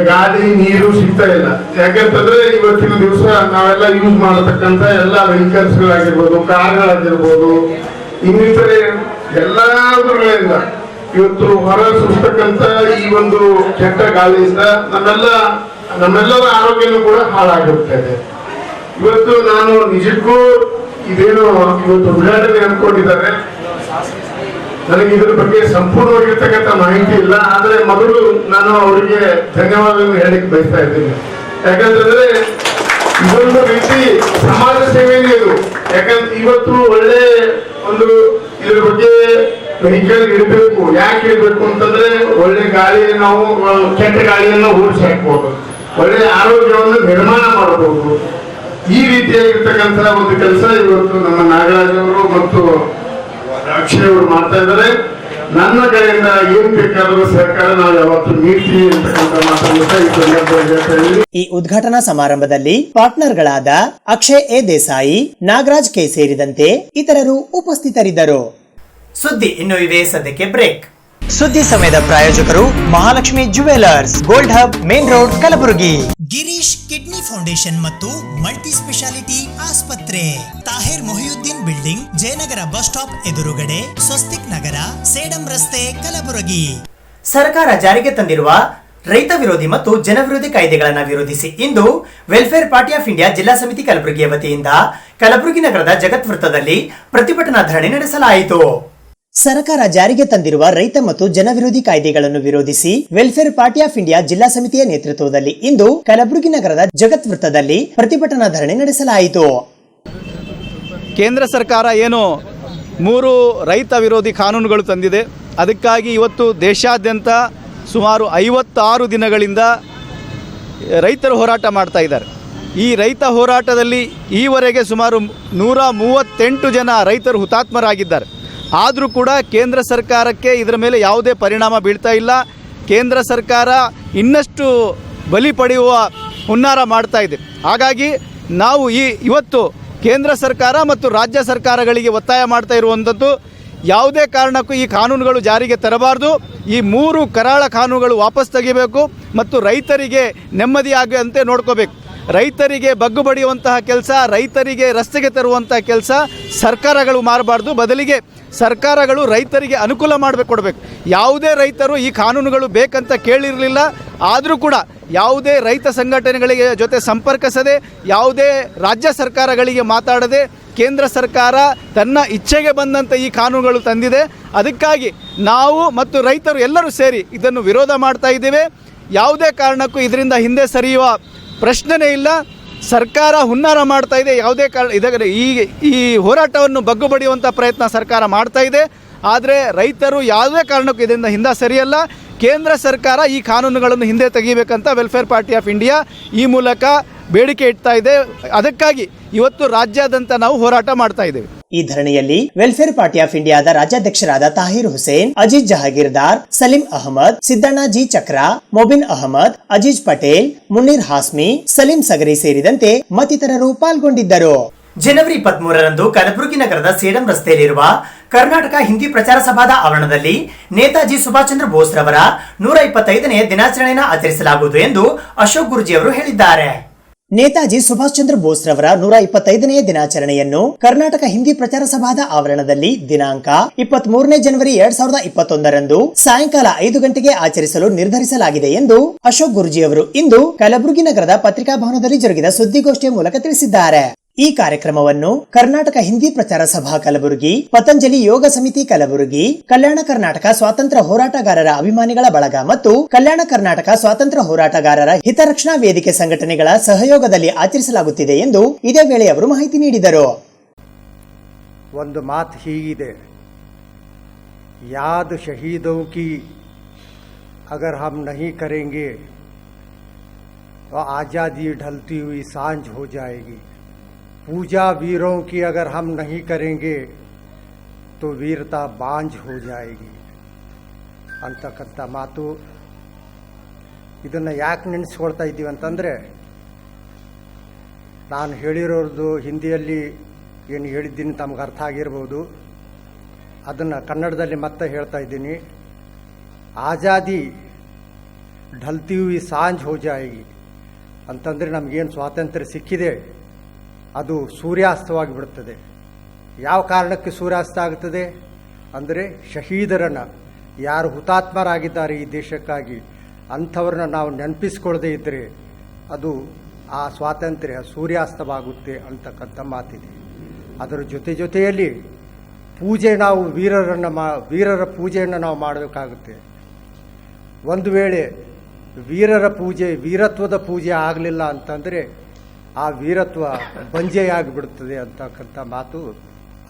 ಗಾಳಿ ನೀರು ಸಿಗ್ತಾ ಇಲ್ಲ, ಯಾಕಂತಂದ್ರೆ ಇವತ್ತಿನ ದಿವಸ ನಾವೆಲ್ಲ ಯೂಸ್ ಮಾಡತಕ್ಕಂತ ಎಲ್ಲ ವೆಹಿಕಲ್ಸ್ ಗಳಾಗಿರ್ಬೋದು, ಕಾರ್ಗಳಾಗಿರ್ಬೋದು, ಇನ್ನಿತರೆ ಎಲ್ಲಾದ್ರಗಳಿಂದ ಇವತ್ತು ಹೊರ ಸೂಸ್ತಕ್ಕಂತ ಈ ಒಂದು ಕೆಟ್ಟ ಗಾಳಿಯಿಂದ ನಮ್ಮೆಲ್ಲರ ಆರೋಗ್ಯನೂ ಕೂಡ ಹಾಳಾಗಿರ್ತಾ ಇದೆ। ಇವತ್ತು ನಾನು ನಿಜಕ್ಕೂ ಇದೇನು ಇವತ್ತು ಉದ್ಘಾಟನೆ ಅನ್ಕೊಂಡಿದ್ದಾರೆ, ನನಗೆ ಇದರ ಬಗ್ಗೆ ಸಂಪೂರ್ಣವಾಗಿರ್ತಕ್ಕಂಥ ಮಾಹಿತಿ ಇಲ್ಲ, ಆದ್ರೆ ಮೊದಲು ನಾನು ಅವರಿಗೆ ಧನ್ಯವಾದಗಳನ್ನು ಹೇಳಲಿಕ್ಕೆ ಬಯಸ್ತಾ ಇದ್ದೀನಿ। ಯಾಕಂತಂದ್ರೆ ಇದೊಂದು ರೀತಿ ಸಮಾಜ ಸೇವೆನೇ ಇದು। ಯಾಕಂದ್ರೆ ಇವತ್ತು ಒಳ್ಳೆ ಒಂದು ಇದ್ರ ಬಗ್ಗೆ ವೆಹಿಕಲ್ ಇಡಬೇಕು, ಯಾಕೆ ಇಡಬೇಕು ಅಂತಂದ್ರೆ ಒಳ್ಳೆ ಗಾಳಿ ನಾವು ಕೆಟ್ಟ ಗಾಳಿಯನ್ನು ಓಡಿಸಿ ಹಾಕ್ಬೋದು, ಒಳ್ಳೆ ಆರೋಗ್ಯವನ್ನು ನಿರ್ಮಾಣ ಮಾಡಬಹುದು। ಈ ರೀತಿಯಾಗಿರ್ತಕ್ಕಂಥ ಒಂದು ಕೆಲಸ ಇವತ್ತು ನಮ್ಮ ನಾಗರಾಜ್ ಅವರು ಮತ್ತು ಅಕ್ಷಯ್ ಅವರು ಮಾಡ್ತಾ ಇದ್ದಾರೆ। ನನ್ನ ಕಡೆಯಿಂದ ಏನ್ ಬೇಕಾದರೂ ಸರ್ಕಾರ ನಾವು ಯಾವತ್ತು ನೀಡ್ತೀವಿ ಅಂತಕ್ಕಂಥ ಮಾತನ್ನು ಈ ಉದ್ಘಾಟನಾ ಸಮಾರಂಭದಲ್ಲಿ ಪಾರ್ಟ್ನರ್ಗಳಾದ ಅಕ್ಷಯ್ ಎ ದೇಸಾಯಿ, ನಾಗರಾಜ್ ಕೆ ಸೇರಿದಂತೆ ಇತರರು ಉಪಸ್ಥಿತರಿದ್ದರು। ಸುದ್ದಿ ಇನ್ನು ಇವೆ, ಸದ್ಯಕ್ಕೆ ಬ್ರೇಕ್। ಸುದ್ದಿ ಸಮಯದ ಪ್ರಾಯೋಜಕರು Mahalakshmi jewellers, gold hub, main road, Kalaburagi. Girish kidney foundation ಮತ್ತು ಮಲ್ಟಿ ಸ್ಪೆಷಾಲಿಟಿ ಆಸ್ಪತ್ರೆ, Tahir Mohiuddin building, Jayanagar bus stop ಎದುರುಗಡೆ, ಸ್ವಸ್ತಿಕ್ ನಗರ, ಸೇಡಂ ರಸ್ತೆ, ಕಲಬುರಗಿ। ಸರ್ಕಾರ ಜಾರಿಗೆ ತಂದಿರುವ ರೈತ ವಿರೋಧಿ ಮತ್ತು ಜನವಿರೋಧಿ ಕಾಯ್ದೆಗಳನ್ನು ವಿರೋಧಿಸಿ ಇಂದು ವೆಲ್ಫೇರ್ ಪಾರ್ಟಿ ಆಫ್ ಇಂಡಿಯಾ ಜಿಲ್ಲಾ ಸಮಿತಿ ಕಲಬುರಗಿಯ ವತಿಯಿಂದ ಕಲಬುರಗಿ ನಗರದ ಜಗತ್ ವೃತ್ತದಲ್ಲಿ ಪ್ರತಿಭಟನಾ ಧರಣಿ ನಡೆಸಲಾಯಿತು। ಸರ್ಕಾರ ಜಾರಿಗೆ ತಂದಿರುವ ರೈತ ಮತ್ತು ಜನವಿರೋಧಿ ಕಾಯ್ದೆಗಳನ್ನು ವಿರೋಧಿಸಿ ವೆಲ್ಫೇರ್ ಪಾರ್ಟಿ ಆಫ್ ಇಂಡಿಯಾ ಜಿಲ್ಲಾ ಸಮಿತಿಯ ನೇತೃತ್ವದಲ್ಲಿ ಇಂದು ಕಲಬುರಗಿ ನಗರದ ಜಗತ್ ವೃತ್ತದಲ್ಲಿ ಪ್ರತಿಭಟನಾ ಧರಣಿ ನಡೆಸಲಾಯಿತು। ಕೇಂದ್ರ ಸರ್ಕಾರ ಏನು 3 ರೈತ ವಿರೋಧಿ ಕಾನೂನುಗಳು ತಂದಿದೆ, ಅದಕ್ಕಾಗಿ ಇವತ್ತು ದೇಶಾದ್ಯಂತ ಸುಮಾರು 56 ದಿನಗಳಿಂದ ರೈತರು ಹೋರಾಟ ಮಾಡ್ತಾ ಇದ್ದಾರೆ। ಈ ರೈತ ಹೋರಾಟದಲ್ಲಿ ಈವರೆಗೆ ಸುಮಾರು 138 ಜನ ರೈತರು ಹುತಾತ್ಮರಾಗಿದ್ದಾರೆ. ಆದರೂ ಕೂಡ ಕೇಂದ್ರ ಸರ್ಕಾರಕ್ಕೆ ಇದರ ಮೇಲೆ ಯಾವುದೇ ಪರಿಣಾಮ ಬೀಳ್ತಾ ಇಲ್ಲ. ಕೇಂದ್ರ ಸರ್ಕಾರ ಇನ್ನಷ್ಟು ಬಲಿ ಪಡೆಯುವ ಹುನ್ನಾರ ಮಾಡ್ತಾ ಇದೆ. ಹಾಗಾಗಿ ನಾವು ಇವತ್ತು ಕೇಂದ್ರ ಸರ್ಕಾರ ಮತ್ತು ರಾಜ್ಯ ಸರ್ಕಾರಗಳಿಗೆ ಒತ್ತಾಯ ಮಾಡ್ತಾ ಇರುವಂಥದ್ದು, ಯಾವುದೇ ಕಾರಣಕ್ಕೂ ಈ ಕಾನೂನುಗಳು ಜಾರಿಗೆ ತರಬಾರ್ದು. ಈ 3 ಕರಾಳ ಕಾನೂನುಗಳು ವಾಪಸ್ ತೆಗಿಬೇಕು ಮತ್ತು ರೈತರಿಗೆ ನೆಮ್ಮದಿಯಾಗುವಂತೆ ನೋಡ್ಕೋಬೇಕು. ರೈತರಿಗೆ ಬಗ್ಗು ಬಡಿಯುವಂತಹ ಕೆಲಸ, ರೈತರಿಗೆ ರಸ್ತೆಗೆ ತರುವಂತಹ ಕೆಲಸ ಸರ್ಕಾರಗಳು ಮಾಡಬಾರ್ದು. ಬದಲಿಗೆ ಸರ್ಕಾರಗಳು ರೈತರಿಗೆ ಅನುಕೂಲ ಕೊಡಬೇಕು. ಯಾವುದೇ ರೈತರು ಈ ಕಾನೂನುಗಳು ಬೇಕಂತ ಕೇಳಿರಲಿಲ್ಲ. ಆದರೂ ಕೂಡ ಯಾವುದೇ ರೈತ ಸಂಘಟನೆಗಳಿಗೆ ಜೊತೆ ಸಂಪರ್ಕಿಸದೆ, ಯಾವುದೇ ರಾಜ್ಯ ಸರ್ಕಾರಗಳಿಗೆ ಮಾತಾಡದೆ ಕೇಂದ್ರ ಸರ್ಕಾರ ತನ್ನ ಇಚ್ಛೆಗೆ ಬಂದಂತೆ ಈ ಕಾನೂನುಗಳು ತಂದಿದೆ. ಅದಕ್ಕಾಗಿ ನಾವು ಮತ್ತು ರೈತರು ಎಲ್ಲರೂ ಸೇರಿ ಇದನ್ನು ವಿರೋಧ ಮಾಡ್ತಾ ಇದ್ದೇವೆ. ಯಾವುದೇ ಕಾರಣಕ್ಕೂ ಇದರಿಂದ ಹಿಂದೆ ಸರಿಯುವ ಪ್ರಶ್ನೆನೇ ಇಲ್ಲ. ಸರ್ಕಾರ ಹುನ್ನಾರ ಮಾಡ್ತಾ ಇದೆ. ಯಾವುದೇ ಕಾರಣ ಈ ಹೋರಾಟವನ್ನು ಬಗ್ಗು ಬಡಿಯುವಂಥ ಪ್ರಯತ್ನ ಸರ್ಕಾರ ಮಾಡ್ತಾ ಇದೆ. ಆದರೆ ರೈತರು ಯಾವುದೇ ಕಾರಣಕ್ಕೂ ಇದರಿಂದ ಹಿಂದೆ ಸರಿಯಲ್ಲ. ಕೇಂದ್ರ ಸರ್ಕಾರ ಈ ಕಾನೂನುಗಳನ್ನು ಹಿಂದೆ ತೆಗಿಬೇಕಂತ ವೆಲ್ಫೇರ್ ಪಾರ್ಟಿ ಆಫ್ ಇಂಡಿಯಾ ಈ ಮೂಲಕ ಬೇಡಿಕೆ ಇಡ್ತಾ ಇದೆ. ಅದಕ್ಕಾಗಿ ಇವತ್ತು ರಾಜ್ಯಾದ್ಯಂತ ನಾವು ಹೋರಾಟ ಮಾಡ್ತಾ ಇದ್ದೇವೆ. ಈ ಧರಣಿಯಲ್ಲಿ ವೆಲ್ಫೇರ್ ಪಾರ್ಟಿ ಆಫ್ ಇಂಡಿಯಾದ ರಾಜ್ಯಾಧ್ಯಕ್ಷರಾದ ತಾಹಿರ್ ಹುಸೇನ್, ಅಜೀಜ್ ಜಹಾಗೀರ್ದಾರ್, ಸಲೀಂ ಅಹಮದ್, ಸಿದ್ದಣ್ಣ ಜಿ ಚಕ್ರ, ಮೊಬಿನ್ ಅಹಮದ್, ಅಜೀಜ್ ಪಟೇಲ್, ಮುನ್ನೀರ್ ಹಾಸ್ಮಿ, ಸಲೀಂ ಸಗರಿ ಸೇರಿದಂತೆ ಮತ್ತಿತರರು ಪಾಲ್ಗೊಂಡಿದ್ದರು. ಜನವರಿ 23ರಂದು ಕಲಬುರಗಿ ನಗರದ ಸೇಡಂ ರಸ್ತೆಯಲ್ಲಿರುವ ಕರ್ನಾಟಕ ಹಿಂದಿ ಪ್ರಚಾರ ಸಭಾದ ಆವರಣದಲ್ಲಿ ನೇತಾಜಿ ಸುಭಾಷ್ ಚಂದ್ರ ಬೋಸ್ ರವರ 125ನೇ ದಿನಾಚರಣೆಯನ್ನು ಆಚರಿಸಲಾಗುವುದು ಎಂದು ಅಶೋಕ್ ಗುರೂಜಿ ಅವರು ಹೇಳಿದ್ದಾರೆ. ನೇತಾಜಿ ಸುಭಾಷ್ ಚಂದ್ರ ಬೋಸ್ ರವರ 125ನೇ ದಿನಾಚರಣೆಯನ್ನು ಕರ್ನಾಟಕ ಹಿಂದಿ ಪ್ರಚಾರ ಸಭಾದ ಆವರಣದಲ್ಲಿ ದಿನಾಂಕ 23ನೇ ಜನವರಿ 2021ರಂದು ಸಾಯಂಕಾಲ 5 ಗಂಟೆಗೆ ಆಚರಿಸಲು ನಿರ್ಧರಿಸಲಾಗಿದೆ ಎಂದು ಅಶೋಕ್ ಗುರೂಜಿ ಅವರು ಇಂದು ಕಲಬುರಗಿ ನಗರದ ಪತ್ರಿಕಾ ಭವನದಲ್ಲಿ ಜರುಗಿದ ಸುದ್ದಿಗೋಷ್ಠಿಯ ಮೂಲಕ ತಿಳಿಸಿದ್ದಾರೆ. ಈ ಕಾರ್ಯಕ್ರಮವನ್ನು ಕರ್ನಾಟಕ ಹಿಂದಿ ಪ್ರಚಾರ ಸಭಾ ಕಲಬುರಗಿ, ಪತಂಜಲಿ ಯೋಗ ಸಮಿತಿ ಕಲಬುರಗಿ, ಕಲ್ಯಾಣ ಕರ್ನಾಟಕ ಸ್ವಾತಂತ್ರ್ಯ ಹೋರಾಟಗಾರರ ಅಭಿಮಾನಿಗಳ ಬಳಗ ಮತ್ತು ಕಲ್ಯಾಣ ಕರ್ನಾಟಕ ಸ್ವಾತಂತ್ರ್ಯ ಹೋರಾಟಗಾರರ ಹಿತರಕ್ಷಣಾ ವೇದಿಕೆ ಸಂಘಟನೆಗಳ ಸಹಯೋಗದಲ್ಲಿ ಆಚರಿಸಲಾಗುತ್ತಿದೆ ಎಂದು ಇದೇ ವೇಳೆ ಅವರು ಮಾಹಿತಿ ನೀಡಿದರು. ಒಂದು ಮಾತು ಹೀಗಿದೆ, ಯಾದ್ ಶಹೀದೋं की अगर हम नहीं करेंगे तो आज़ादी ढलती हुई सांझ हो जाएगी. पूजा वीरों की अगर हम नहीं करेंगे तो वीरता बांझ हो जाएगी ಅಂತಕ್ಕಂಥ ಮಾತು. ಇದನ್ನು ಯಾಕೆ ನೆನೆಸ್ಕೊಳ್ತಾ ಇದ್ದೀವಿ ಅಂತಂದರೆ, ನಾನು ಹೇಳಿರೋದು ಹಿಂದಿಯಲ್ಲಿ ಏನು ಹೇಳಿದ್ದೀನಿ ತಮಗೆ ಅರ್ಥ ಆಗಿರ್ಬೋದು. ಅದನ್ನು ಕನ್ನಡದಲ್ಲಿ ಮತ್ತೆ ಹೇಳ್ತಾ ಇದ್ದೀನಿ. ಆಜಾದಿ ಢಲ್ತಿ ಹುಯಿ ಸಾಂಜ್ ಹೋ ಜಾಯೇಗಿ ಅಂತಂದರೆ ನಮಗೇನು ಸ್ವಾತಂತ್ರ್ಯ ಸಿಕ್ಕಿದೆ ಅದು ಸೂರ್ಯಾಸ್ತವಾಗಿ ಬಿಡುತ್ತದೆ. ಯಾವ ಕಾರಣಕ್ಕೆ ಸೂರ್ಯಾಸ್ತ ಆಗುತ್ತದೆ ಅಂದರೆ, ಶಹೀದರನ್ನು, ಯಾರು ಹುತಾತ್ಮರಾಗಿದ್ದಾರೆ ಈ ದೇಶಕ್ಕಾಗಿ, ಅಂಥವ್ರನ್ನ ನಾವು ನೆನಪಿಸ್ಕೊಳ್ಳದೇ ಇದ್ದರೆ ಅದು ಆ ಸ್ವಾತಂತ್ರ್ಯ ಸೂರ್ಯಾಸ್ತವಾಗುತ್ತೆ ಅಂತಕ್ಕಂಥ ಮಾತಿದೆ. ಅದರ ಜೊತೆಯಲ್ಲಿ ಪೂಜೆ, ನಾವು ವೀರರ ಪೂಜೆಯನ್ನು ನಾವು ಮಾಡಬೇಕಾಗುತ್ತೆ. ಒಂದು ವೇಳೆ ವೀರರ ಪೂಜೆ, ವೀರತ್ವದ ಪೂಜೆ ಆಗಲಿಲ್ಲ ಅಂತಂದರೆ ಆ ವೀರತ್ವ ಬಂಜೆಯಾಗಿಬಿಡುತ್ತದೆ ಅಂತಕ್ಕಂಥ ಮಾತು.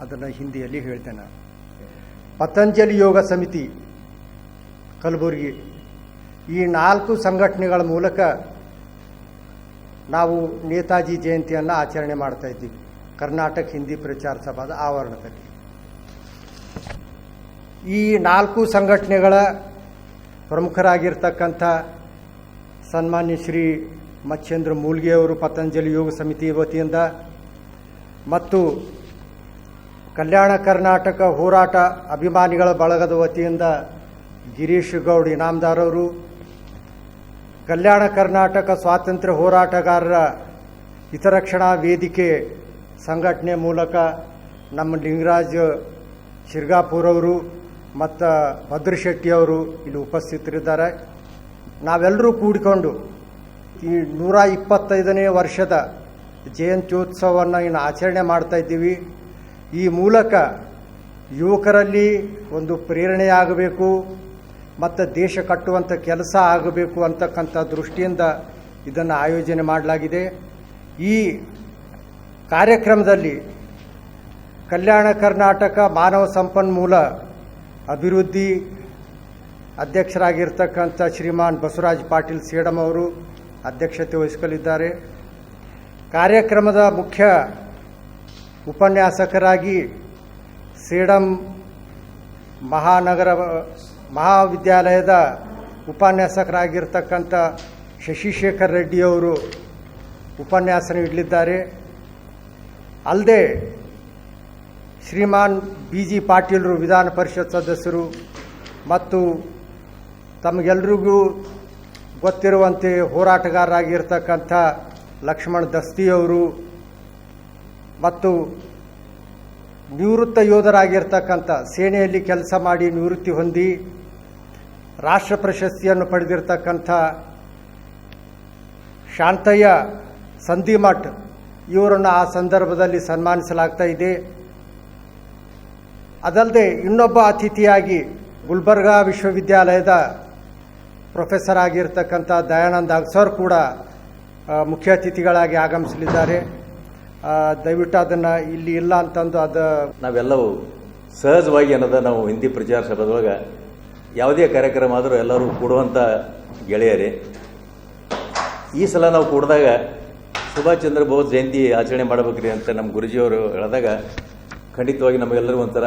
ಅದನ್ನು ಹಿಂದಿಯಲ್ಲಿ ಹೇಳ್ತೇನೆ ನಾನು. ಪತಂಜಲಿ ಯೋಗ ಸಮಿತಿ ಕಲಬುರಗಿ, ಈ 4 ಸಂಘಟನೆಗಳ ಮೂಲಕ ನಾವು ನೇತಾಜಿ ಜಯಂತಿಯನ್ನು ಆಚರಣೆ ಮಾಡ್ತಾ ಇದ್ದೀವಿ ಕರ್ನಾಟಕ ಹಿಂದಿ ಪ್ರಚಾರ ಸಭಾದ ಆವರಣದಲ್ಲಿ. ಈ 4 ಸಂಘಟನೆಗಳ ಪ್ರಮುಖರಾಗಿರ್ತಕ್ಕಂಥ ಸನ್ಮಾನ್ಯ ಶ್ರೀ ಮಚ್ಚೇಂದ್ರ ಮೂಲ್ಗಿಯವರು ಪತಂಜಲಿ ಯೋಗ ಸಮಿತಿ ವತಿಯಿಂದ ಮತ್ತು ಕಲ್ಯಾಣ ಕರ್ನಾಟಕ ಹೋರಾಟ ಅಭಿಮಾನಿಗಳ ಬಳಗದ ವತಿಯಿಂದ ಗಿರೀಶ್ ಗೌಡ್ ಇನಾಮದಾರ್ ಅವರು, ಕಲ್ಯಾಣ ಕರ್ನಾಟಕ ಸ್ವಾತಂತ್ರ್ಯ ಹೋರಾಟಗಾರರ ಹಿತರಕ್ಷಣಾ ವೇದಿಕೆ ಸಂಘಟನೆ ಮೂಲಕ ನಮ್ಮ ಲಿಂಗರಾಜ್ ಶಿರ್ಗಾಪುರ್ ಅವರು ಮತ್ತು ಭದ್ರಶೆಟ್ಟಿಯವರು ಇಲ್ಲಿ ಉಪಸ್ಥಿತರಿದ್ದಾರೆ. ನಾವೆಲ್ಲರೂ ಕೂಡಿಕೊಂಡು ಈ 125ನೇ ವರ್ಷದ ಜಯಂತ್ಯೋತ್ಸವವನ್ನು ಇನ್ನು ಆಚರಣೆ ಮಾಡ್ತಾ ಇದ್ದೀವಿ. ಈ ಮೂಲಕ ಯುವಕರಲ್ಲಿ ಒಂದು ಪ್ರೇರಣೆಯಾಗಬೇಕು ಮತ್ತು ದೇಶ ಕಟ್ಟುವಂಥ ಕೆಲಸ ಆಗಬೇಕು ಅಂತಕ್ಕಂಥ ದೃಷ್ಟಿಯಿಂದ ಇದನ್ನು ಆಯೋಜನೆ ಮಾಡಲಾಗಿದೆ. ಈ ಕಾರ್ಯಕ್ರಮದಲ್ಲಿ ಕಲ್ಯಾಣ ಕರ್ನಾಟಕ ಮಾನವ ಸಂಪನ್ಮೂಲ ಅಭಿವೃದ್ಧಿ ಅಧ್ಯಕ್ಷರಾಗಿರ್ತಕ್ಕಂಥ ಶ್ರೀಮಾನ್ ಬಸವರಾಜ್ ಪಾಟೀಲ್ ಸೇಡಂ ಅವರು ಅಧ್ಯಕ್ಷತೆ ವಹಿಸಲಿದ್ದಾರೆ. ಕಾರ್ಯಕ್ರಮದ ಮುಖ್ಯ ಉಪನ್ಯಾಸಕರಾಗಿ ಸೇಡಂ ಮಹಾವಿದ್ಯಾಲಯದ ಉಪನ್ಯಾಸಕರಾಗಿರ್ತಕ್ಕಂಥ ಶಶಿಶೇಖರ್ ರೆಡ್ಡಿಯವರು ಉಪನ್ಯಾಸ ನೀಡಲಿದ್ದಾರೆ. ಅಲ್ಲದೆ ಶ್ರೀಮಾನ್ ಬಿ ಜಿ ಪಾಟೀಲರು ವಿಧಾನ ಪರಿಷತ್ ಸದಸ್ಯರು ಮತ್ತು ತಮಗೆಲ್ಲರಿಗೂ ಗೊತ್ತಿರುವಂತೆ ಹೋರಾಟಗಾರರಾಗಿರ್ತಕ್ಕಂಥ ಲಕ್ಷ್ಮಣ್ ದಸ್ತಿಯವರು ಮತ್ತು ನಿವೃತ್ತ ಯೋಧರಾಗಿರ್ತಕ್ಕಂಥ ಸೇನೆಯಲ್ಲಿ ಕೆಲಸ ಮಾಡಿ ನಿವೃತ್ತಿ ಹೊಂದಿ ರಾಷ್ಟ್ರ ಪ್ರಶಸ್ತಿಯನ್ನು ಪಡೆದಿರ್ತಕ್ಕಂಥ ಶಾಂತಯ್ಯ ಸಂಧಿಮಠ್ ಇವರನ್ನು ಆ ಸಂದರ್ಭದಲ್ಲಿ ಸನ್ಮಾನಿಸಲಾಗ್ತಾ ಇದೆ. ಅದಲ್ಲದೆ ಇನ್ನೊಬ್ಬ ಅತಿಥಿಯಾಗಿ ಗುಲ್ಬರ್ಗಾ ವಿಶ್ವವಿದ್ಯಾಲಯದ ಪ್ರೊಫೆಸರ್ ಆಗಿರ್ತಕ್ಕಂಥ ದಯಾನಂದ್ ಅಗ್ಸರ್ ಕೂಡ ಮುಖ್ಯ ಅತಿಥಿಗಳಾಗಿ ಆಗಮಿಸಲಿದ್ದಾರೆ. ದಯವಿಟ್ಟು ಅದನ್ನು ಇಲ್ಲಿ ಇಲ್ಲ ಅಂತಂದು ನಾವೆಲ್ಲವೂ ಸಹಜವಾಗಿ ಅನ್ನೋದು ನಾವು ಹಿಂದಿ ಪ್ರಚಾರ ಸಭೆದೊಳಗೆ ಯಾವುದೇ ಕಾರ್ಯಕ್ರಮ ಆದರೂ ಎಲ್ಲರೂ ಕೂಡುವಂಥ ಗೆಳೆಯರೇ. ಈ ಸಲ ನಾವು ಕೂಡಿದಾಗ ಸುಭಾಷ್ ಚಂದ್ರ ಬೋಸ್ ಜಯಂತಿ ಆಚರಣೆ ಮಾಡಬೇಕ್ರಿ ಅಂತ ನಮ್ಮ ಗುರುಜಿಯವರು ಹೇಳಿದಾಗ ಖಂಡಿತವಾಗಿ ನಮಗೆಲ್ಲರೂ ಒಂಥರ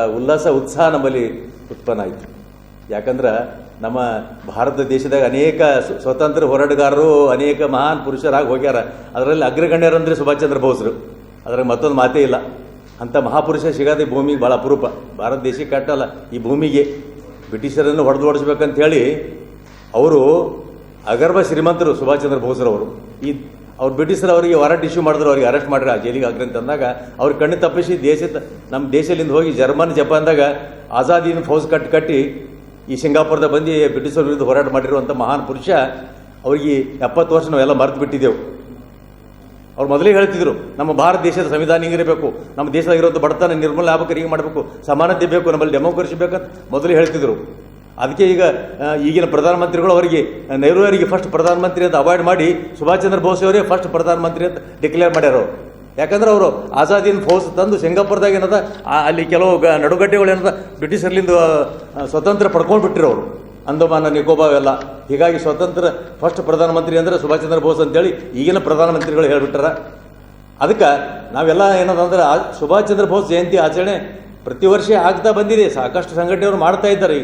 ಉತ್ಸಾಹ ನಮ್ಮಲ್ಲಿ ಉತ್ಪನ್ನ ಆಯಿತು. ಯಾಕಂದ್ರೆ ನಮ್ಮ ಭಾರತ ದೇಶದಾಗ ಅನೇಕ ಸ್ವತಂತ್ರ ಹೋರಾಟಗಾರರು ಅನೇಕ ಮಹಾನ್ ಪುರುಷರಾಗಿ ಹೋಗ್ಯಾರ. ಅದರಲ್ಲಿ ಅಗ್ರಗಣ್ಯರಂದರೆ ಸುಭಾಷ್ ಚಂದ್ರ ಬೋಸ್ರು, ಅದ್ರಾಗ ಮತ್ತೊಂದು ಮಾತೇ ಇಲ್ಲ. ಅಂಥ ಮಹಾಪುರುಷ ಸಿಗೋದು ಭೂಮಿಗೆ ಭಾಳ ಅಪರೂಪ. ಭಾರತ ದೇಶಕ್ಕೆ ಅಟ್ಟಲ್ಲ, ಈ ಭೂಮಿಗೆ ಬ್ರಿಟಿಷರನ್ನು ಹೊಡೆದು ಓಡಿಸ್ಬೇಕಂತ ಹೇಳಿ ಅವರು ಅಗರ್ಭ ಶ್ರೀಮಂತರು ಸುಭಾಷ್ ಚಂದ್ರ ಬೋಸ್ರವರು. ಅವ್ರು ಬ್ರಿಟಿಷರು ಅವರಿಗೆ ವಾರಂಟ್ ಇಶ್ಯೂ ಮಾಡಿದ್ರು, ಅವ್ರಿಗೆ ಅರೆಸ್ಟ್ ಮಾಡ್ರಿ, ಆ ಜೈಲಿಗೆ ಆಗ್ರಿ ಅಂತಂದಾಗ ಅವ್ರ ಕಣ್ಣು ತಪ್ಪಿಸಿ ನಮ್ಮ ದೇಶದಿಂದ ಹೋಗಿ ಜಪಾನ್ದಾಗ ಆಜಾದಿನ ಫೌಜ್ ಕಟ್ಟಿ ಈ ಸಿಂಗಾಪುರದ ಬಂದು ಬ್ರಿಟಿಷರ ವಿರುದ್ಧ ಹೋರಾಟ ಮಾಡಿರುವಂಥ ಮಹಾನ್ ಪುರುಷ. ಅವ್ರಿಗೆ 70 ವರ್ಷ ನಾವೆಲ್ಲ ಮರೆತು ಬಿಟ್ಟಿದ್ದೆವು. ಅವ್ರು ಮೊದಲೇ ಹೇಳ್ತಿದ್ರು ನಮ್ಮ ಭಾರತ ದೇಶದ ಸಂವಿಧಾನ ಹಿಂಗಿರಬೇಕು, ನಮ್ಮ ದೇಶದಾಗಿರೋದು ಬಡತನ ನಿರ್ಮೂಲನೆ ಆಗ್ಬೇಕು, ಹೀಗೆ ಮಾಡಬೇಕು, ಸಮಾನತೆ ಬೇಕು, ನಮ್ಮಲ್ಲಿ ಡೆಮೋಕ್ರಸಿ ಬೇಕಂತ ಮೊದಲೇ ಹೇಳ್ತಿದ್ರು. ಅದಕ್ಕೆ ಈಗಿನ ಪ್ರಧಾನಮಂತ್ರಿಗಳು ಅವರಿಗೆ ನೆಹರು ಫಸ್ಟ್ ಪ್ರಧಾನಮಂತ್ರಿ ಅಂತ ಅವಾಯ್ಡ್ ಮಾಡಿ ಸುಭಾಷ್ ಚಂದ್ರ ಬೋಸ್ ಅವರೇ ಫಸ್ಟ್ ಪ್ರಧಾನಮಂತ್ರಿ ಅಂತ ಡಿಕ್ಲೇರ್ ಮಾಡ್ಯಾರ. ಯಾಕಂದ್ರೆ ಅವರು ಆಜಾದಿನ ಫೌಜ್ ತಂದು ಸಿಂಗಾಪುರದಾಗ ಏನದ ಅಲ್ಲಿ ಕೆಲವು ನಡುಗಡ್ಡೆಗಳು ಏನದ ಬ್ರಿಟಿಷರ್ಲಿಂದ ಸ್ವತಂತ್ರ ಪಡ್ಕೊಂಡು ಬಿಟ್ಟಿರೋ ಅವರು, ಅಂಡಮಾನ ನಿಕೋಬಾರ್ ಎಲ್ಲ. ಹೀಗಾಗಿ ಸ್ವತಂತ್ರ ಫಸ್ಟ್ ಪ್ರಧಾನಮಂತ್ರಿ ಅಂದರೆ ಸುಭಾಷ್ ಚಂದ್ರ ಬೋಸ್ ಅಂತೇಳಿ ಈಗಿನ ಪ್ರಧಾನಮಂತ್ರಿಗಳು ಹೇಳ್ಬಿಟ್ಟಾರ. ಅದಕ್ಕೆ ನಾವೆಲ್ಲ ಏನದಂದ್ರೆ ಸುಭಾಷ್ ಚಂದ್ರ ಬೋಸ್ ಜಯಂತಿ ಆಚರಣೆ ಪ್ರತಿ ವರ್ಷ ಆಗ್ತಾ ಬಂದಿದೆ, ಸಾಕಷ್ಟು ಸಂಘಟನೆಯವರು ಮಾಡ್ತಾ ಇದ್ದಾರೆ.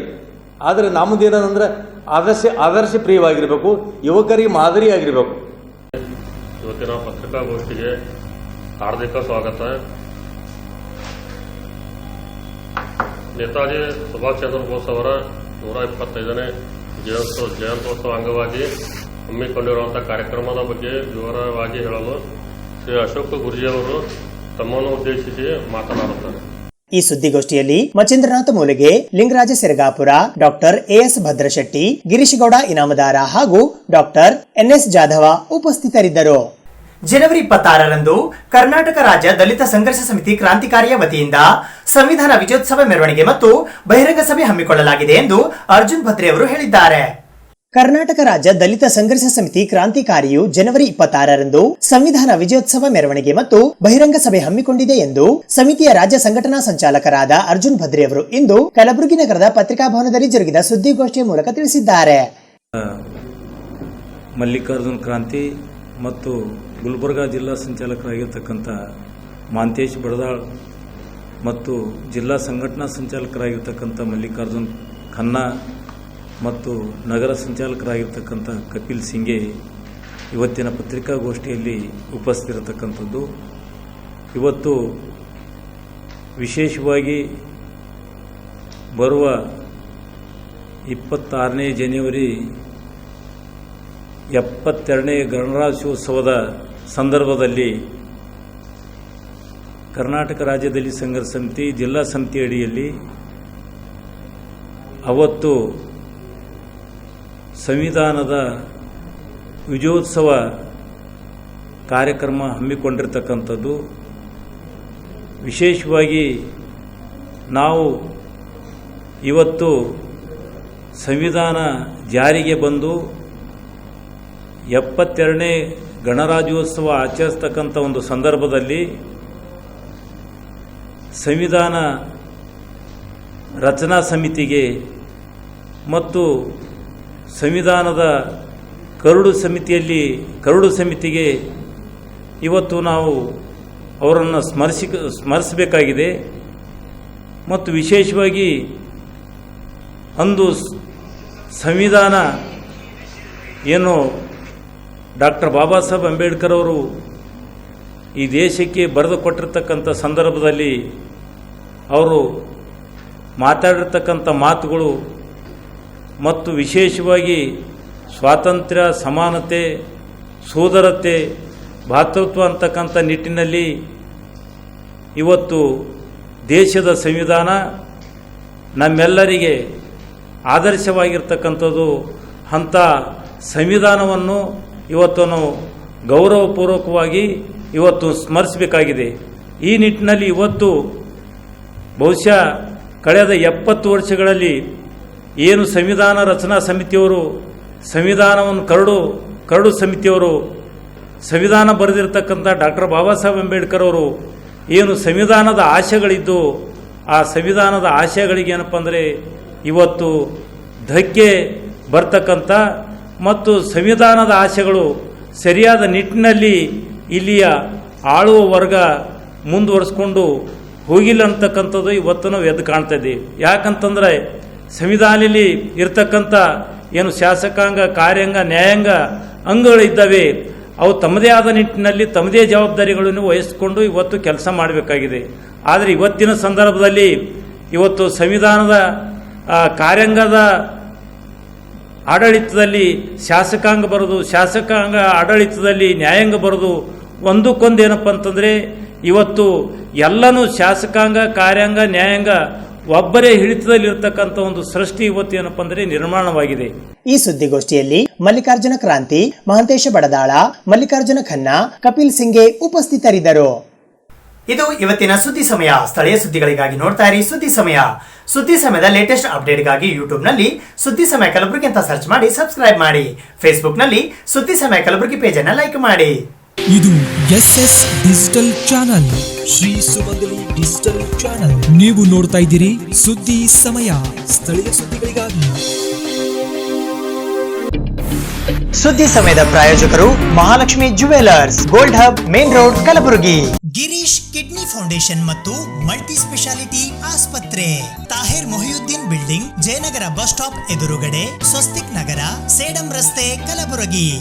ಆದರೆ ನಮ್ಮದೇನಂದ್ರೆ ಆದರ್ಶ ಪ್ರಿಯವಾಗಿರಬೇಕು, ಯುವಕರಿಗೆ ಮಾದರಿಯಾಗಿರಬೇಕು. ಇವತ್ತಿನ ಪತ್ರಿಕಾಗೋಷ್ಠಿಗೆ ಹಾರ್ದಿಕ ಸ್ವಾಗತ. ನೇತಾಜಿ ಸುಭಾಷ್ ಚಂದ್ರ ಬೋಸ್ ಅವರ 125ನೇ ಜಯಂತ್ಯೋತ್ಸವ ಅಂಗವಾಗಿ ಹಮ್ಮಿಕೊಂಡಿರುವಂತಹ ಕಾರ್ಯಕ್ರಮದ ಬಗ್ಗೆ ವಿವರವಾಗಿ ಹೇಳಲು ಶ್ರೀ ಅಶೋಕ್ ಗುರುಜಿಯವರು ತಮ್ಮನ್ನು ಉದ್ದೇಶಿಸಿ ಮಾತನಾಡುತ್ತಾರೆ. ಈ ಸುದ್ದಿಗೋಷ್ಠಿಯಲ್ಲಿ ಮಚೇಂದ್ರನಾಥ ಮೂಲಿಗೆ, ಲಿಂಗರಾಜ ಸೆರಗಾಪುರ, ಡಾಕ್ಟರ್ ಎಎಸ್ ಭದ್ರಶೆಟ್ಟಿ, ಗಿರೀಶ್ ಗೌಡ ಇನಾಮದಾರ ಹಾಗೂ ಡಾಕ್ಟರ್ ಎನ್ಎಸ್ ಜಾಧವ ಉಪಸ್ಥಿತರಿದ್ದರು. ಜನವರಿ 26ರಂದು ಕರ್ನಾಟಕ ರಾಜ್ಯ ದಲಿತ ಸಂಘರ್ಷ ಸಮಿತಿ ಕ್ರಾಂತಿಕಾರಿಯ ವತಿಯಿಂದ ಸಂವಿಧಾನ ವಿಜಯೋತ್ಸವ ಮೆರವಣಿಗೆ ಮತ್ತು ಬಹಿರಂಗ ಸಭೆ ಹಮ್ಮಿಕೊಳ್ಳಲಾಗಿದೆ ಎಂದು ಅರ್ಜುನ್ ಭದ್ರೆ ಅವರು ಹೇಳಿದ್ದಾರೆ. ಕರ್ನಾಟಕ ರಾಜ್ಯ ದಲಿತ ಸಂಘರ್ಷ ಸಮಿತಿ ಕ್ರಾಂತಿಕಾರಿಯು ಜನವರಿ 26ರಂದು ಸಂವಿಧಾನ ವಿಜಯೋತ್ಸವ ಮೆರವಣಿಗೆ ಮತ್ತು ಬಹಿರಂಗ ಸಭೆ ಹಮ್ಮಿಕೊಂಡಿದೆ ಎಂದು ಸಮಿತಿಯ ರಾಜ್ಯ ಸಂಘಟನಾ ಸಂಚಾಲಕರಾದ ಅರ್ಜುನ್ ಭದ್ರೆ ಅವರು ಇಂದು ಕಲಬುರಗಿ ನಗರದ ಪತ್ರಿಕಾಭವನದಲ್ಲಿ ಜರುಗಿದ ಸುದ್ದಿಗೋಷ್ಠಿಯ ಮೂಲಕ ತಿಳಿಸಿದ್ದಾರೆ. ಮಲ್ಲಿಕಾರ್ಜುನ್ ಕ್ರಾಂತಿ ಮತ್ತು ಗುಲ್ಬರ್ಗಾ ಜಿಲ್ಲಾ ಸಂಚಾಲಕರಾಗಿರ್ತಕ್ಕಂಥ ಮಾಂತೇಶ್ ಬಡದಾಳ್ ಮತ್ತು ಜಿಲ್ಲಾ ಸಂಘಟನಾ ಸಂಚಾಲಕರಾಗಿರ್ತಕ್ಕಂಥ ಮಲ್ಲಿಕಾರ್ಜುನ್ ಖನ್ನಾ ಮತ್ತು ನಗರ ಸಂಚಾಲಕರಾಗಿರ್ತಕ್ಕಂಥ ಕಪಿಲ್ ಸಿಂಗೆ ಇವತ್ತಿನ ಪತ್ರಿಕಾಗೋಷ್ಠಿಯಲ್ಲಿ ಉಪಸ್ಥಿತಿರತಕ್ಕಂಥದ್ದು. ಇವತ್ತು ವಿಶೇಷವಾಗಿ ಬರುವ 26ನೇ ಜನವರಿ 72ನೇ ಗಣರಾಜ್ಯೋತ್ಸವದ ಸಂದರ್ಭದಲ್ಲಿ ಕರ್ನಾಟಕ ರಾಜ್ಯದಲ್ಲಿ ಸಂಘರ್ಷ ಸಮಿತಿ ಜಿಲ್ಲಾ ಸಮಿತಿ ಅಡಿಯಲ್ಲಿ ಅವತ್ತು ಸಂವಿಧಾನದ ವಿಜಯೋತ್ಸವ ಕಾರ್ಯಕ್ರಮ ಹಮ್ಮಿಕೊಂಡಿರ್ತಕ್ಕಂಥದ್ದು. ವಿಶೇಷವಾಗಿ ನಾವು ಇವತ್ತು ಸಂವಿಧಾನ ಜಾರಿಗೆ ಬಂದು 72ನೇ ಗಣರಾಜ್ಯೋತ್ಸವ ಆಚರಿಸ್ತಕ್ಕಂಥ ಒಂದು ಸಂದರ್ಭದಲ್ಲಿ ಸಂವಿಧಾನ ರಚನಾ ಸಮಿತಿಗೆ ಮತ್ತು ಸಂವಿಧಾನದ ಕರಡು ಸಮಿತಿಗೆ ಇವತ್ತು ನಾವು ಅವರನ್ನು ಸ್ಮರಿಸಬೇಕಾಗಿದೆ. ಮತ್ತು ವಿಶೇಷವಾಗಿ ಅಂದು ಸಂವಿಧಾನ ಏನು ಡಾಕ್ಟರ್ ಬಾಬಾ ಸಾಹೇಬ್ ಅಂಬೇಡ್ಕರ್ ಅವರು ಈ ದೇಶಕ್ಕೆ ಬರೆದು ಕೊಟ್ಟಿರ್ತಕ್ಕಂಥ ಸಂದರ್ಭದಲ್ಲಿ ಅವರು ಮಾತಾಡಿರ್ತಕ್ಕಂಥ ಮಾತುಗಳು ಮತ್ತು ವಿಶೇಷವಾಗಿ ಸ್ವಾತಂತ್ರ್ಯ, ಸಮಾನತೆ, ಸೋದರತೆ, ಭ್ರಾತೃತ್ವ ಅಂತಕ್ಕಂಥ ನಿಟ್ಟಿನಲ್ಲಿ ಇವತ್ತು ದೇಶದ ಸಂವಿಧಾನ ನಮ್ಮೆಲ್ಲರಿಗೆ ಆದರ್ಶವಾಗಿರ್ತಕ್ಕಂಥದ್ದು. ಅಂಥ ಸಂವಿಧಾನವನ್ನು ಇವತ್ತು ನಾವು ಗೌರವಪೂರ್ವಕವಾಗಿ ಇವತ್ತು ಸ್ಮರಿಸಬೇಕಾಗಿದೆ. ಈ ನಿಟ್ಟಿನಲ್ಲಿ ಇವತ್ತು ಬಹುಶಃ ಕಳೆದ 70 ವರ್ಷಗಳಲ್ಲಿ ಏನು ಸಂವಿಧಾನ ರಚನಾ ಸಮಿತಿಯವರು, ಸಂವಿಧಾನವನ್ನು ಕರಡು ಸಮಿತಿಯವರು, ಸಂವಿಧಾನ ಬರೆದಿರ್ತಕ್ಕಂಥ ಡಾಕ್ಟರ್ ಬಾಬಾ ಸಾಹೇಬ್ ಅಂಬೇಡ್ಕರ್ ಅವರು ಏನು ಸಂವಿಧಾನದ ಆಶಯಗಳಿದ್ದು ಆ ಸಂವಿಧಾನದ ಆಶಯಗಳಿಗೆ ಏನಪ್ಪ ಅಂದರೆ ಇವತ್ತು ಧಕ್ಕೆ ಬರ್ತಕ್ಕಂಥ ಮತ್ತು ಸಂವಿಧಾನದ ಆಶಯಗಳು ಸರಿಯಾದ ನಿಟ್ಟಿನಲ್ಲಿ ಇಲ್ಲಿಯ ಆಳುವ ವರ್ಗ ಮುಂದುವರಿಸ್ಕೊಂಡು ಹೋಗಿಲ್ಲ ಅಂತಕ್ಕಂಥದ್ದು ಇವತ್ತು ನಾವು ಎದ್ದು ಕಾಣ್ತಾ ಇದ್ದೀವಿ. ಯಾಕಂತಂದರೆ ಸಂವಿಧಾನದಲ್ಲಿ ಇರ್ತಕ್ಕಂಥ ಏನು ಶಾಸಕಾಂಗ, ಕಾರ್ಯಾಂಗ, ನ್ಯಾಯಾಂಗ ಅಂಗಗಳಿದ್ದಾವೆ, ಅವು ತಮ್ಮದೇ ಆದ ನಿಟ್ಟಿನಲ್ಲಿ ತಮ್ಮದೇ ಜವಾಬ್ದಾರಿಗಳನ್ನು ವಹಿಸಿಕೊಂಡು ಇವತ್ತು ಕೆಲಸ ಮಾಡಬೇಕಾಗಿದೆ. ಆದರೆ ಇವತ್ತಿನ ಸಂದರ್ಭದಲ್ಲಿ ಇವತ್ತು ಸಂವಿಧಾನದ ಕಾರ್ಯಾಂಗದ ಆಡಳಿತದಲ್ಲಿ ಶಾಸಕಾಂಗ ಬರೋದು, ಶಾಸಕಾಂಗ ಆಡಳಿತದಲ್ಲಿ ನ್ಯಾಯಾಂಗ ಬರೋದು, ಒಂದಕ್ಕೊಂದು ಏನಪ್ಪ ಅಂತಂದರೆ ಇವತ್ತು ಎಲ್ಲನೂ ಶಾಸಕಾಂಗ, ಕಾರ್ಯಾಂಗ, ನ್ಯಾಯಾಂಗ ಒಬ್ಬರೇ ಹಿಡಿತದಲ್ಲಿರ್ತಕ್ಕಂಥ ಒಂದು ಸೃಷ್ಟಿ ಇವತ್ತು ಏನಪ್ಪ ಅಂದರೆ ನಿರ್ಮಾಣವಾಗಿದೆ. ಈ ಸುದ್ದಿಗೋಷ್ಠಿಯಲ್ಲಿ ಮಲ್ಲಿಕಾರ್ಜುನ ಕ್ರಾಂತಿ, ಮಹಂತೇಶ ಬಡದಾಳ, ಮಲ್ಲಿಕಾರ್ಜುನ ಖನ್ನಾ, ಕಪಿಲ್ ಸಿಂಗೆ ಉಪಸ್ಥಿತರಿದ್ದರು. ಇದು ಇವತ್ತಿನ ಸುದ್ದಿ ಸಮಯ. ಸ್ಥಳೀಯ ಸುದ್ದಿಗಳಿಗಾಗಿ ನೋಡ್ತಾ ಇರಿ ಸುದ್ದಿ ಸಮಯ. ಸುದ್ದಿ ಸಮಯದ ಲೇಟೆಸ್ಟ್ ಅಪ್ಡೇಟ್ಗಾಗಿ ಯೂಟ್ಯೂಬ್ನಲ್ಲಿ ಸುದ್ದಿ ಸಮಯ ಕಲಬುರಗಿ ಅಂತ ಸರ್ಚ್ ಮಾಡಿ ಸಬ್ಸ್ಕ್ರೈಬ್ ಮಾಡಿ. ಫೇಸ್ಬುಕ್ನಲ್ಲಿ ಸುದ್ದಿ ಸಮಯ ಕಲಬುರಗಿ ಪೇಜ್ ಅನ್ನು ಲೈಕ್ ಮಾಡಿ. ಇದು SS ಡಿಜಿಟಲ್ ಚಾನಲ್, ಶ್ರೀ ಸುಮಂಗಲಿ ಡಿಜಿಟಲ್ ಚಾನಲ್. ನೀವು ನೋಡ್ತಾ ಇದ್ದೀರಿ ಸುದ್ದಿ ಸಮಯ, ಸ್ಥಳೀಯ ಸುದ್ದಿಗಳಿಗಾಗಿ. ಸುದ್ದಿ ಸಮಯದ ಪ್ರಾಯೋಜಕರು Mahalakshmi jewellers, gold hub, main road, Kalaburagi. Girish kidney foundation ಮತ್ತು ಮಲ್ಟಿ ಸ್ಪೆಷಾಲಿಟಿ ಆಸ್ಪತ್ರೆ, Tahir Mohiuddin building, Jayanagar bus stop ಎದುರುಗಡೆ, ಸ್ವಸ್ತಿಕ್ ನಗರ, ಸೇಡಂ ರಸ್ತೆ, ಕಲಬುರಗಿ.